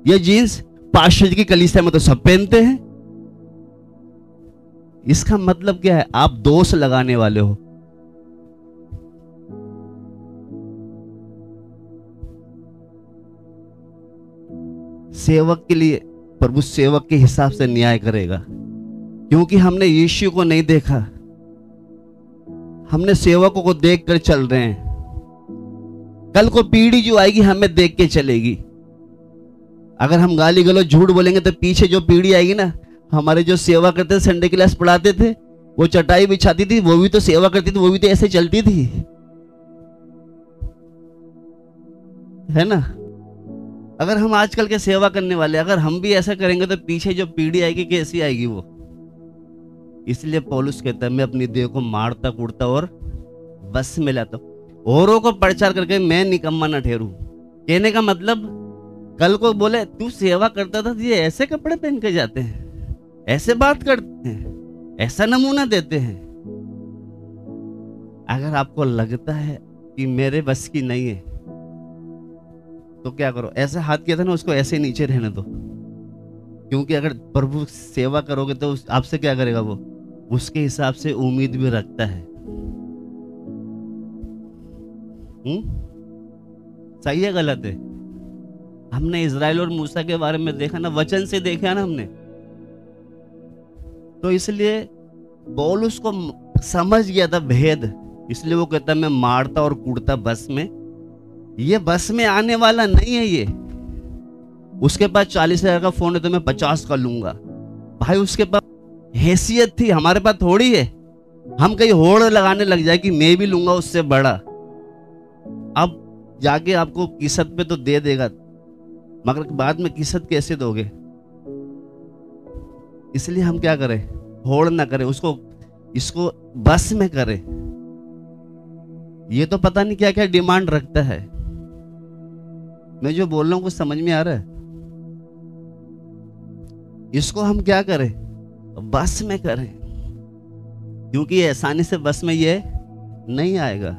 ये जीन्स पास्टर की कलीसिया में तो सब पहनते हैं। इसका मतलब क्या है? आप दोष लगाने वाले हो। सेवक के लिए प्रभु सेवक के हिसाब से न्याय करेगा, क्योंकि हमने यीशु को नहीं देखा, हमने सेवकों को देखकर चल रहे हैं। कल को पीढ़ी जो आएगी हमें देख के चलेगी। अगर हम गाली गलौज झूठ बोलेंगे तो पीछे जो पीढ़ी आएगी ना, हमारे जो सेवा करते थे, संडे क्लास पढ़ाते थे, वो चटाई बिछाती थी, वो भी तो सेवा करती थी, वो भी तो ऐसे चलती थी, है ना? अगर हम आजकल के सेवा करने वाले अगर हम भी ऐसा करेंगे तो पीछे जो पीढ़ी आएगी कैसी आएगी वो? इसलिए पौलुस कहता है मैं अपनी देह को मारता कूटता और बस में लाता हूं, औरों को प्रचार करके मैं निकम्मा न ठहरूं। कहने का मतलब कल को बोले तू सेवा करता था, ये ऐसे कपड़े पहन के जाते हैं, ऐसे बात करते हैं, ऐसा नमूना देते हैं। अगर आपको लगता है कि मेरे बस की नहीं है तो क्या करो? ऐसे हाथ किया था ना, उसको ऐसे नीचे रहने दो। क्योंकि अगर प्रभु सेवा करोगे तो आपसे क्या करेगा? वो उसके हिसाब से उम्मीद भी रखता है। सही है गलत है? हमने इजराइल और मूसा के बारे में देखा ना, वचन से देखा ना हमने। तो इसलिए पौलुस को समझ गया था भेद, इसलिए वो कहता मैं मारता और कूटता बस में। ये बस में आने वाला नहीं है। ये उसके पास 40,000 का फोन है तो मैं 50 का लूंगा। भाई उसके पास हैसियत थी, हमारे पास थोड़ी है। हम कहीं होड़ लगाने लग जाए कि मैं भी लूंगा उससे बड़ा। अब जाके आपको किस्त पे तो दे देगा, मगर बाद में किस्त कैसे दोगे? इसलिए हम क्या करें? होड़ ना करें उसको, इसको बस में करें। ये तो पता नहीं क्या क्या डिमांड रखता है। मैं जो बोल रहा हूं कुछ समझ में आ रहा है? इसको हम क्या करें? बस में करें, क्योंकि आसानी से बस में ये नहीं आएगा।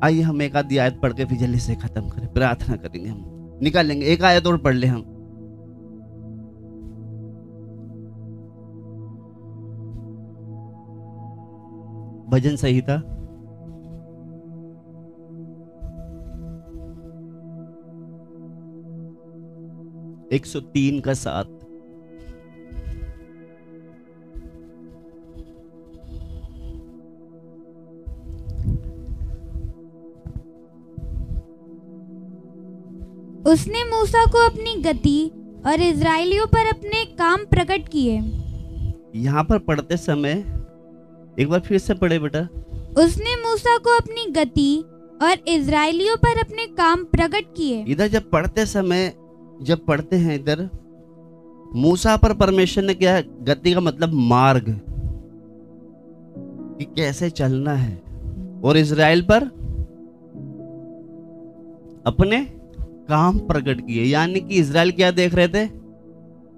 आइए हम एक आधी आयत पढ़ के फिर जल्दी से खत्म करें, प्रार्थना करेंगे, हम निकालेंगे। एक आयत और पढ़ ले हम। भजन संहिता 103 का 7। उसने मूसा को अपनी गति और इजराइलियों पर अपने काम प्रकट किए। यहाँ पर पढ़ते समय एक बार फिर से पढ़े बेटा। उसने मूसा को अपनी गति और इजराइलियों पर अपने काम प्रकट किए। इधर जब पढ़ते समय, जब पढ़ते हैं इधर, मूसा पर परमेश्वर ने क्या है, गति का मतलब मार्ग, कि कैसे चलना है, और इजराइल पर अपने काम प्रकट किए। यानी कि इजराइल क्या देख रहे थे,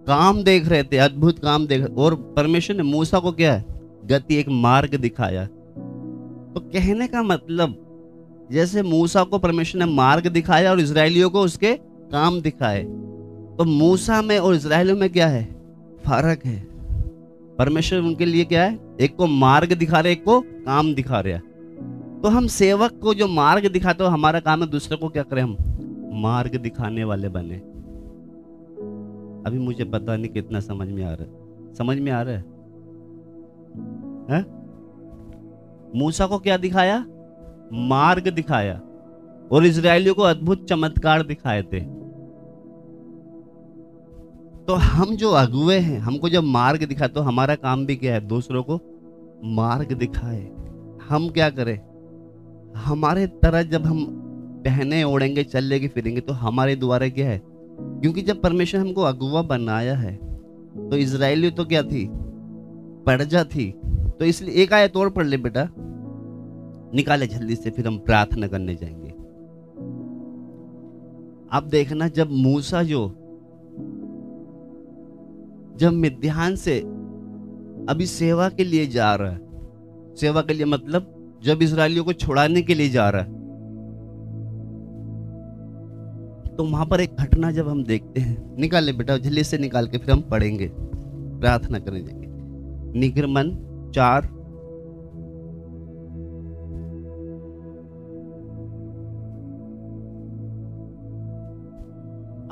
काम देख रहे थे, अद्भुत काम देख रहे, और परमेश्वर ने मूसा को क्या है, गति, एक मार्ग दिखाया। तो कहने का मतलब, जैसे मूसा को परमेश्वर ने मार्ग दिखाया और इजराइलियों को उसके काम दिखाए, तो मूसा में और इजराइलियों में क्या है, फर्क है। परमेश्वर उनके लिए क्या है, एक को मार्ग दिखा रहे, एक को काम दिखा रहे। तो हम सेवक को जो मार्ग दिखाते हो, हमारा काम है दूसरे को क्या करें, हम मार्ग दिखाने वाले बने। अभी मुझे पता नहीं कितना समझ में आ रहा है, समझ में आ रहा है? मूसा को क्या दिखाया, मार्ग दिखाया, और इजराइलियों को अद्भुत चमत्कार दिखाए थे। तो हम जो अगुए हैं, हमको जब मार्ग दिखा, तो हमारा काम भी क्या है, दूसरों को मार्ग दिखाए। हम क्या करें, हमारे तरह जब हम पहने ओढ़ेंगे, चलेंगे फिरेंगे, तो हमारे द्वारा क्या है, क्योंकि जब परमेश्वर हमको अगुआ बनाया है, तो इजराइली तो क्या थी, प्रजा थी। तो इसलिए एक आयत और पढ़ ले बेटा, निकाले जल्दी से, फिर हम प्रार्थना करने जाएंगे। आप देखना, जब मूसा जब मिद्यान से अभी सेवा के लिए जा रहा है, सेवा के लिए मतलब जब इजराइलियों को छुड़ाने के लिए जा रहा है, तो वहां पर एक घटना जब हम देखते हैं, निकाल ले बेटा जल्दी से, निकाल के फिर हम पढ़ेंगे, प्रार्थना करने जाएंगे। निर्गमन 4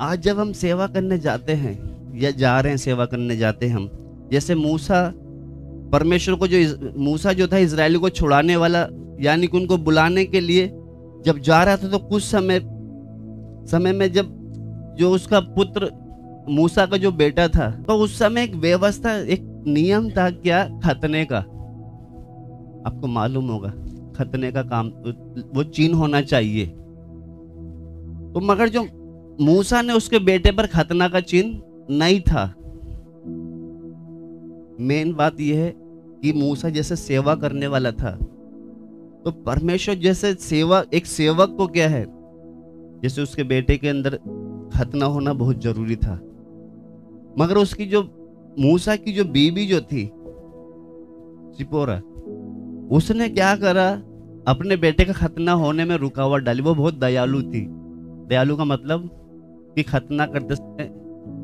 आज जब हम सेवा करने जाते हैं, या जा रहे हैं सेवा करने जाते हैं हम, जैसे मूसा, परमेश्वर को मूसा जो था इजराइली को छुड़ाने वाला, यानी कि उनको बुलाने के लिए जब जा रहा था, तो कुछ समय में जब जो उसका पुत्र मूसा का जो बेटा था, तो उस समय एक व्यवस्था, एक नियम था क्या, खतने का। आपको मालूम होगा खतने का काम, वो चिन्ह होना चाहिए। तो मगर जो मूसा ने उसके बेटे पर खतना का चिन्ह नहीं था। मेन बात यह है कि मूसा जैसे सेवा करने वाला था, तो परमेश्वर जैसे एक सेवक को क्या है, जैसे उसके बेटे के अंदर खतना होना बहुत जरूरी था। मगर उसकी जो मूसा की जो बीवी जो थी सिपोरा, उसने क्या करा, अपने बेटे का खतना होने में रुकावट डाली। वो बहुत दयालु थी। दयालु का मतलब कि खतना करते समय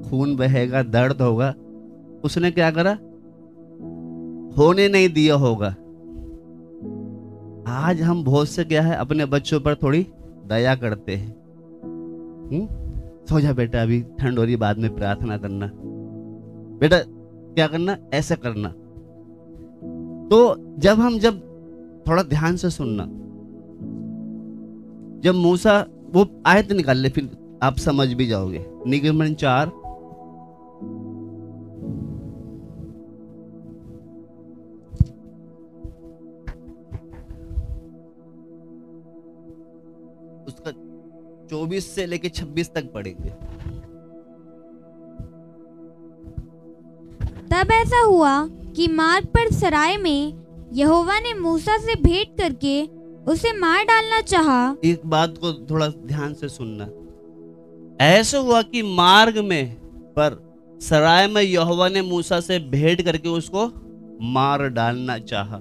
खून बहेगा, दर्द होगा, उसने क्या करा, होने नहीं दिया होगा। आज हम बहुत से क्या है, अपने बच्चों पर थोड़ी दया करते हैं। सो जा बेटा, अभी ठंड हो रही, बाद में प्रार्थना करना। बेटा क्या करना, ऐसे करना। तो जब थोड़ा ध्यान से सुनना, जब मूसा, वो आयत निकाल ले, फिर आप समझ भी जाओगे। निर्गमन 4 उसका 24 से लेके 26 तक पढ़ेंगे। तब ऐसा हुआ कि मार्ग पर सराय में यहोवा ने मूसा से भेंट करके उसे मार डालना चाहा। इस बात को थोड़ा ध्यान से सुनना। ऐसा हुआ कि मार्ग में पर सराय में यहोवा ने मूसा से भेंट करके उसको मार डालना चाहा।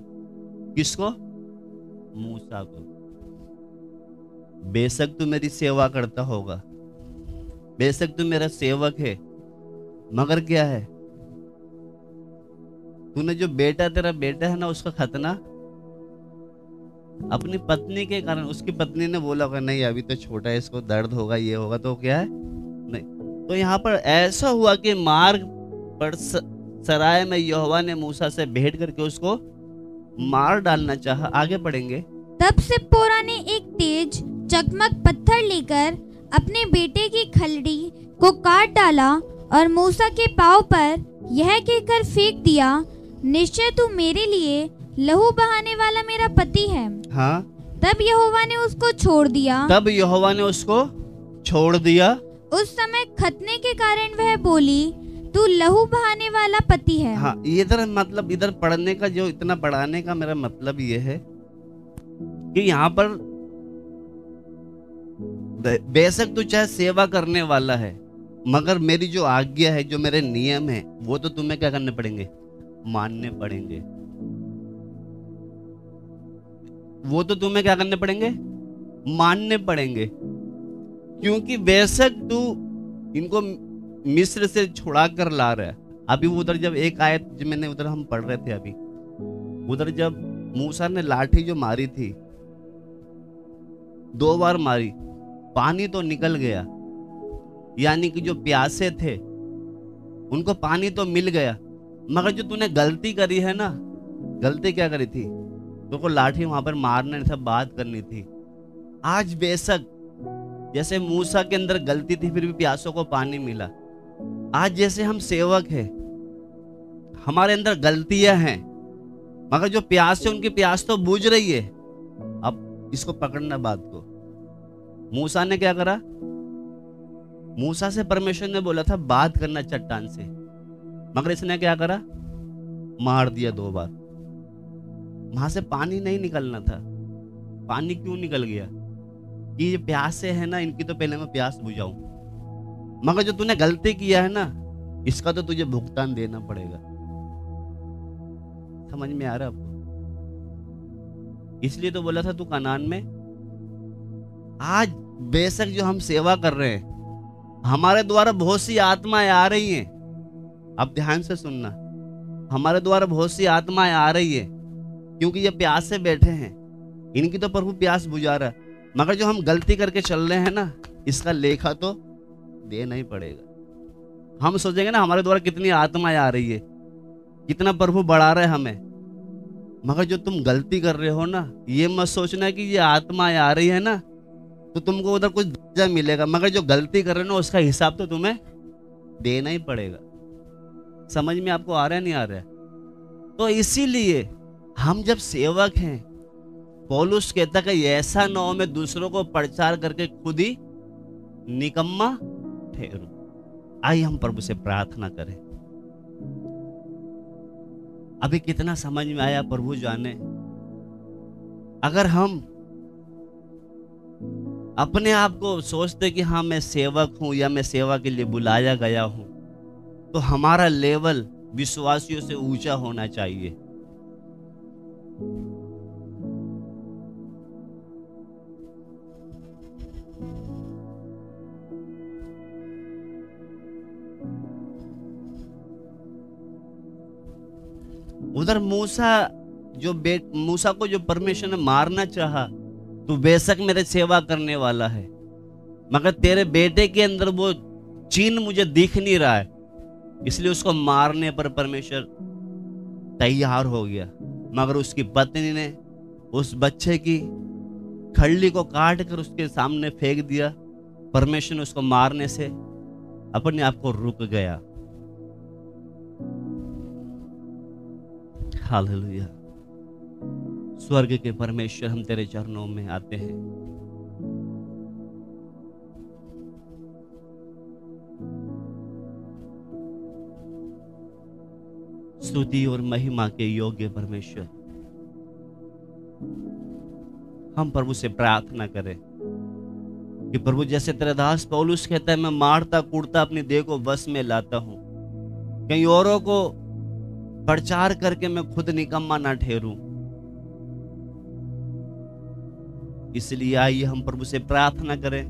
किसको? मूसा को। बेशक तू मेरी सेवा करता होगा, बेशक तू मेरा सेवक है, मगर क्या है, तूने जो बेटा, तेरा बेटा है ना, उसका खतना अपनी पत्नी के कारण, उसकी पत्नी ने बोला होगा नहीं अभी तो छोटा है, इसको दर्द होगा, ये होगा, तो क्या है नहीं। तो यहाँ पर ऐसा हुआ कि मार्ग पर सराय में यहोवा ने मूसा से भेंट करके उसको मार डालना चाहा। आगे पढ़ेंगे। तब सिप्पोरा ने एक तेज चकमक पत्थर लेकर अपने बेटे की खलड़ी को काट डाला और मूसा के पांव पर यह कहकर फेंक दिया, निश्चय तू मेरे लिए लहू बहाने वाला मेरा पति है। हाँ। तब यहोवा ने उसको छोड़ दिया। तब यहोवा ने उसको छोड़ दिया। उस समय खतने के कारण वह बोली, तू लहू बहाने वाला पति है। हाँ, इधर मतलब इधर पढ़ने का, जो इतना पढ़ाने का मेरा मतलब ये है कि यहाँ पर बेशक तू चाहे सेवा करने वाला है, मगर मेरी जो आज्ञा है, जो मेरे नियम है, वो तो तुम्हें क्या करने पड़ेंगे? मानने पड़ेंगे। वो तो तुम्हें क्या करने पड़ेंगे? मानने पड़ेंगे। क्योंकि बेशक तू इनको मिस्र से छुड़ा कर ला रहा है। अभी उधर जब एक आयत जो मैंने उधर हम पढ़ रहे थे, अभी उधर जब मूसा ने लाठी जो मारी थी, 2 बार मारी, पानी तो निकल गया, यानी कि जो प्यासे थे उनको पानी तो मिल गया, मगर जो तूने गलती करी है ना, गलती क्या करी थी? तो को लाठी वहां पर मारना नहीं था, बात करनी थी। आज बेशक जैसे मूसा के अंदर गलती थी, फिर भी प्यासों को पानी मिला। आज जैसे हम सेवक हैं, हमारे अंदर गलतियां हैं, मगर जो प्यास है उनकी प्यास तो बुझ रही है। अब इसको पकड़ना बात को। मूसा ने क्या करा? मूसा से परमेश्वर ने बोला था बात करना चट्टान से, मगर इसने क्या करा? मार दिया 2 बार। वहां से पानी नहीं निकलना था। पानी क्यों निकल गया? ये प्यासे है ना, इनकी तो पहले मैं प्यास बुझाऊं, मगर जो तूने गलती किया है ना, इसका तो तुझे भुगतान देना पड़ेगा। समझ में आ रहा है आपको? इसलिए तो बोला था तू कनान में। आज बेशक जो हम सेवा कर रहे हैं, हमारे द्वारा बहुत सी आत्माएं आ रही हैं। अब ध्यान से सुनना, हमारे द्वारा बहुत सी आत्माएं आ रही है, क्योंकि ये प्यास से बैठे हैं, इनकी तो प्रभु प्यास बुझा रहा, मगर जो हम गलती करके चल रहे हैं ना, इसका लेखा तो देना ही पड़ेगा। हम सोचेंगे ना हमारे द्वारा कितनी आत्माएं आ रही है, कितना प्रभु बढ़ा रहा है हमें, मगर जो तुम गलती कर रहे हो ना, ये मत सोचना कि ये आत्माएं आ रही है ना तो तुमको उधर कुछ दर्जा मिलेगा, मगर जो गलती कर रहे हो ना, उसका हिसाब तो तुम्हें देना ही पड़ेगा। समझ में आपको आ रहा है, नहीं आ रहा है? तो इसीलिए हम जब सेवक हैं, पौलुस कहता कि ऐसा न हो मैं दूसरों को प्रचार करके खुद ही निकम्मा ठहरूं। आइए हम प्रभु से प्रार्थना करें। अभी कितना समझ में आया प्रभु जाने। अगर हम अपने आप को सोचते कि हाँ मैं सेवक हूं या मैं सेवा के लिए बुलाया गया हूं, तो हमारा लेवल विश्वासियों से ऊंचा होना चाहिए। उधर मूसा को जो परमेश्वर ने मारना चाहा, तू बेशक मेरे सेवा करने वाला है, मगर तेरे बेटे के अंदर वो चिन्ह मुझे दिख नहीं रहा है, इसलिए उसको मारने पर परमेश्वर तैयार हो गया। मगर उसकी पत्नी ने उस बच्चे की खल्ली को काट कर उसके सामने फेंक दिया। परमेश्वर ने उसको मारने से अपने आप को रुक गया। हालेलुया। स्वर्ग के परमेश्वर, हम तेरे चरणों में आते हैं। स्तुति और महिमा के योग्य परमेश्वर, हम प्रभु से प्रार्थना करें कि प्रभु जैसे तेरा दास पौलुस कहता है, मैं मारता कूटता अपनी देह को बस में लाता हूं, कहीं औरों को प्रचार करके मैं खुद निकम्मा ना ठहरूं। इसलिए आइए हम प्रभु से प्रार्थना करें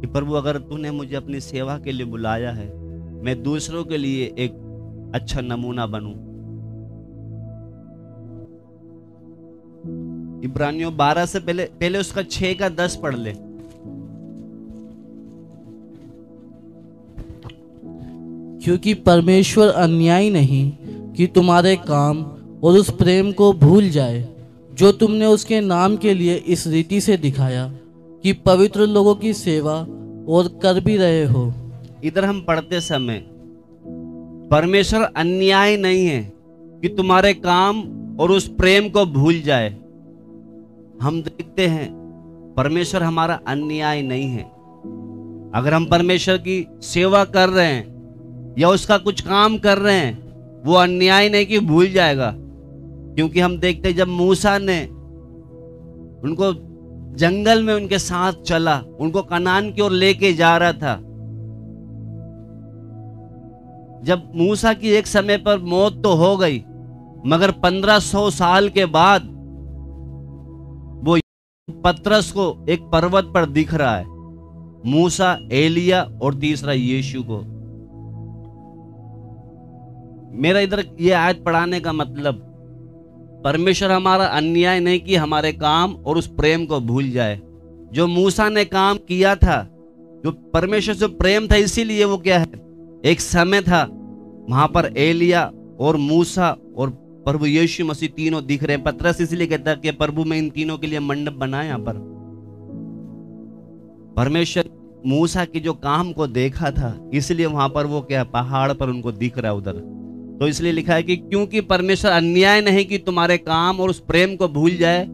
कि प्रभु अगर तूने मुझे अपनी सेवा के लिए बुलाया है, मैं दूसरों के लिए एक अच्छा नमूना बनूं। इब्रानियों 12 से पहले उसका 6 का 10 पढ़ ले। क्योंकि परमेश्वर अन्यायी नहीं कि तुम्हारे काम और उस प्रेम को भूल जाए जो तुमने उसके नाम के लिए इस रीति से दिखाया कि पवित्र लोगों की सेवा और कर भी रहे हो। इधर हम पढ़ते समय परमेश्वर अन्याय नहीं है कि तुम्हारे काम और उस प्रेम को भूल जाए। हम देखते हैं परमेश्वर हमारा अन्याय नहीं है। अगर हम परमेश्वर की सेवा कर रहे हैं या उसका कुछ काम कर रहे हैं, वो अन्याय नहीं कि भूल जाएगा। क्योंकि हम देखते जब मूसा ने उनको जंगल में उनके साथ चला, उनको कनान की ओर लेके जा रहा था, जब मूसा की एक समय पर मौत तो हो गई, मगर 1500 साल के बाद वो पतरस को एक पर्वत पर दिख रहा है, मूसा, एलिया और तीसरा यीशु को। मेरा इधर ये आयत पढ़ाने का मतलब, परमेश्वर हमारा अन्याय नहीं कि हमारे काम और उस प्रेम को भूल जाए। जो मूसा ने काम किया था, जो परमेश्वर से प्रेम था, इसीलिए वो क्या है, एक समय था वहां पर एलिया और मूसा और प्रभु यीशु मसीह तीनों दिख रहे हैं। पतरस इसलिए कहता है कि प्रभु मैं इन तीनों के लिए मंडप बनाया। यहाँ पर परमेश्वर मूसा की जो काम को देखा था, इसलिए वहां पर वो क्या, पहाड़ पर उनको दिख रहा है उधर। तो इसलिए लिखा है कि क्योंकि परमेश्वर अन्याय नहीं कि तुम्हारे काम और उस प्रेम को भूल जाए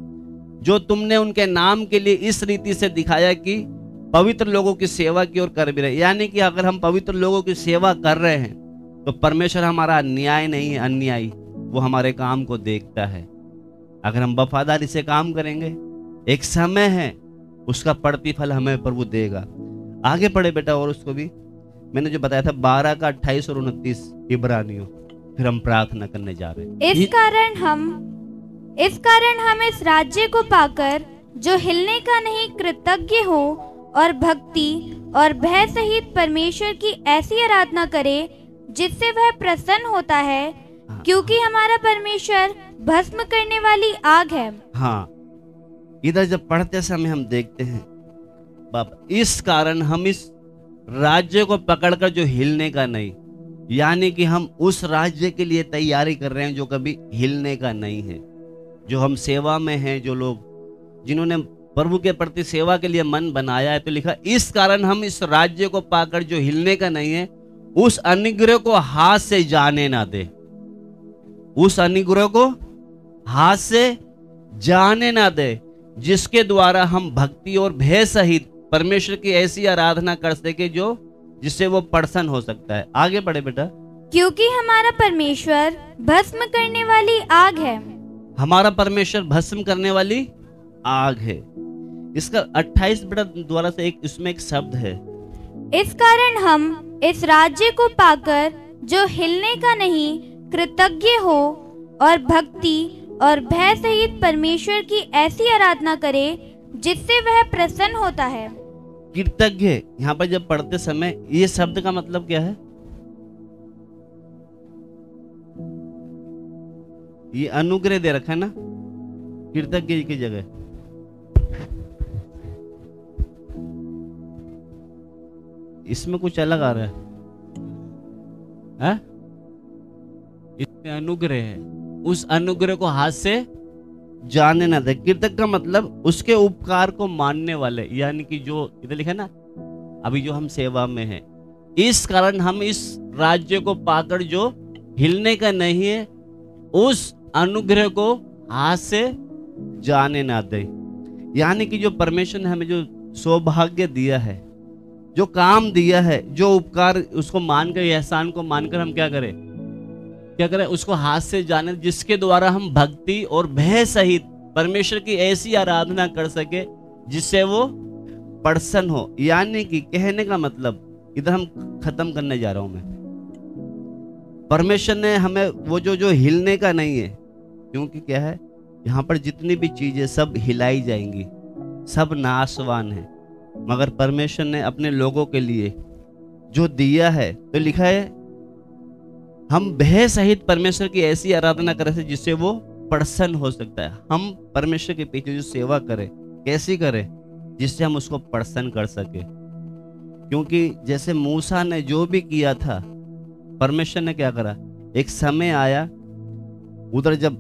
जो तुमने उनके नाम के लिए इस रीति से दिखाया कि पवित्र लोगों की सेवा की ओर कर भी रहे। यानी कि अगर हम पवित्र लोगों की सेवा कर रहे हैं तो परमेश्वर हमारा अन्याय नहीं है अन्यायी, वो हमारे काम को देखता है। अगर हम वफादारी से काम करेंगे, एक समय है उसका प्रतिफल हमें प्रभु देगा। आगे पढ़े बेटा, और उसको भी मैंने जो बताया था 12 का 28 और 29 इब्रानियों, फिर हम प्रार्थना करने जा रहे हैं। इस कारण हम इस राज्य को पाकर जो हिलने का नहीं कृतज्ञ हो और भक्ति और भय सहित परमेश्वर की ऐसी आराधना करें जिससे वह प्रसन्न होता है, क्योंकि हमारा परमेश्वर भस्म करने वाली आग है। हाँ, इधर जब पढ़ते समय हम देखते हैं बाप, इस कारण हम इस राज्य को पकड़कर जो हिलने का नहीं, यानी कि हम उस राज्य के लिए तैयारी कर रहे हैं जो कभी हिलने का नहीं है। जो हम सेवा में हैं, जो लोग जिन्होंने प्रभु के प्रति सेवा के लिए मन बनाया है, तो लिखा इस कारण हम इस राज्य को पाकर जो हिलने का नहीं है, उस अनुग्रह को हाथ से जाने ना दे। उस अनुग्रह को हाथ से जाने ना दे जिसके द्वारा हम भक्ति और भय सहित परमेश्वर की ऐसी आराधना कर सके जो जिससे वो प्रसन्न हो सकता है। आगे बढ़े बेटा। क्योंकि हमारा परमेश्वर भस्म करने वाली आग है। हमारा परमेश्वर भस्म करने वाली आग है। इसका 28 बेटा द्वारा से एक इसमें एक शब्द है, इस कारण हम इस राज्य को पाकर जो हिलने का नहीं कृतज्ञ हो और भक्ति और भय सहित परमेश्वर की ऐसी आराधना करें जिससे वह प्रसन्न होता है। कृतज्ञ यहाँ पर जब पढ़ते समय ये शब्द का मतलब क्या है? ये अनुग्रह दे रखा है ना कृतज्ञ की जगह। इसमें कुछ अलग आ रहा है? इसमें अनुग्रह है, उस अनुग्रह को हाथ से जाने ना दे। कृतज्ञ का मतलब उसके उपकार को मानने वाले, यानी कि जो इधर लिखा है ना, अभी जो हम सेवा में हैं, इस कारण हम इस राज्य को पाकर जो हिलने का नहीं है, उस अनुग्रह को हाथ से जाने ना दे। यानी कि जो परमेश्वर ने हमें जो सौभाग्य दिया है, जो काम दिया है, जो उपकार, उसको मानकर, एहसान को मानकर हम क्या करें, उसको हाथ से जाने, जिसके द्वारा हम भक्ति और भय सहित परमेश्वर की ऐसी आराधना कर सके जिससे वो प्रसन्न हो। यानी कि कहने का मतलब, इधर हम खत्म करने जा रहा हूं मैं, परमेश्वर ने हमें वो जो हिलने का नहीं है, क्योंकि क्या है, यहाँ पर जितनी भी चीजें सब हिलाई जाएंगी, सब नाशवान है, मगर परमेश्वर ने अपने लोगों के लिए जो दिया है, तो लिखा है हम भय सहित परमेश्वर की ऐसी आराधना करें जिससे वो प्रसन्न हो सकता है। हम परमेश्वर के पीछे जो सेवा करें, कैसी करें, जिससे हम उसको प्रसन्न कर सके। क्योंकि जैसे मूसा ने जो भी किया था, परमेश्वर ने क्या करा, एक समय आया उधर, जब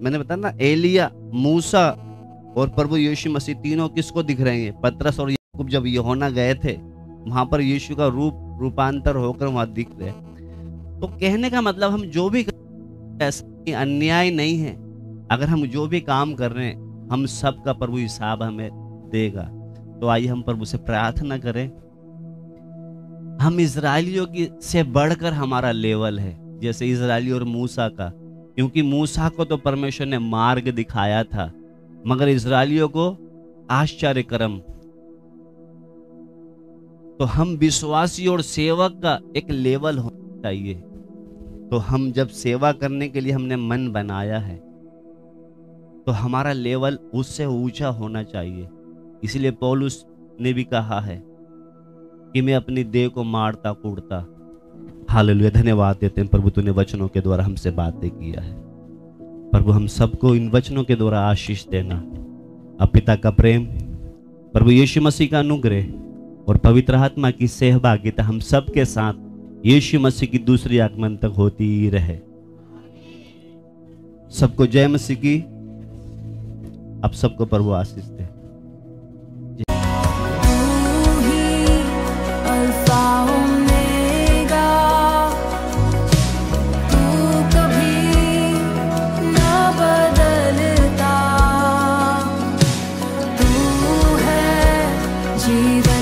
मैंने बताया ना, एलिया, मूसा और प्रभु यीशु मसीह तीनों किसको दिख रहे हैं? पतरस और याकूब जब यूहन्ना गए थे, वहां पर यीशु का रूपांतर होकर वहां दिख रहे। तो कहने का मतलब, हम जो भी ऐसा अन्याय नहीं है, अगर हम जो भी काम कर रहे हैं, हम सब का प्रभु हिसाब हमें देगा। तो आइए हम प्रभु से प्रार्थना करें। हम इजराइलियों की से बढ़कर हमारा लेवल है, जैसे इजराइली और मूसा का, क्योंकि मूसा को तो परमेश्वर ने मार्ग दिखाया था, मगर इजराइलियों को आश्चर्य कर्म। तो हम विश्वासी और सेवक का एक लेवल होना चाहिए। तो हम जब सेवा करने के लिए हमने मन बनाया है, तो हमारा लेवल उससे ऊंचा होना चाहिए। इसलिए पौलुस ने भी कहा है कि मैं अपनी देह को मारता कूटता। हालेलुया, धन्यवाद देते हैं प्रभु, तूने वचनों के द्वारा हमसे बातें किया है। प्रभु हम सबको इन वचनों के द्वारा आशीष देना। अब पिता का प्रेम, प्रभु यीशु मसीह का अनुग्रह और पवित्र आत्मा की सहभागिता हम सब के साथ यीशु मसीह की दूसरी आगमन तक होती ही रहे। सबको जय मसीह की। अब सबको प्रभु आशीष दे। जीवन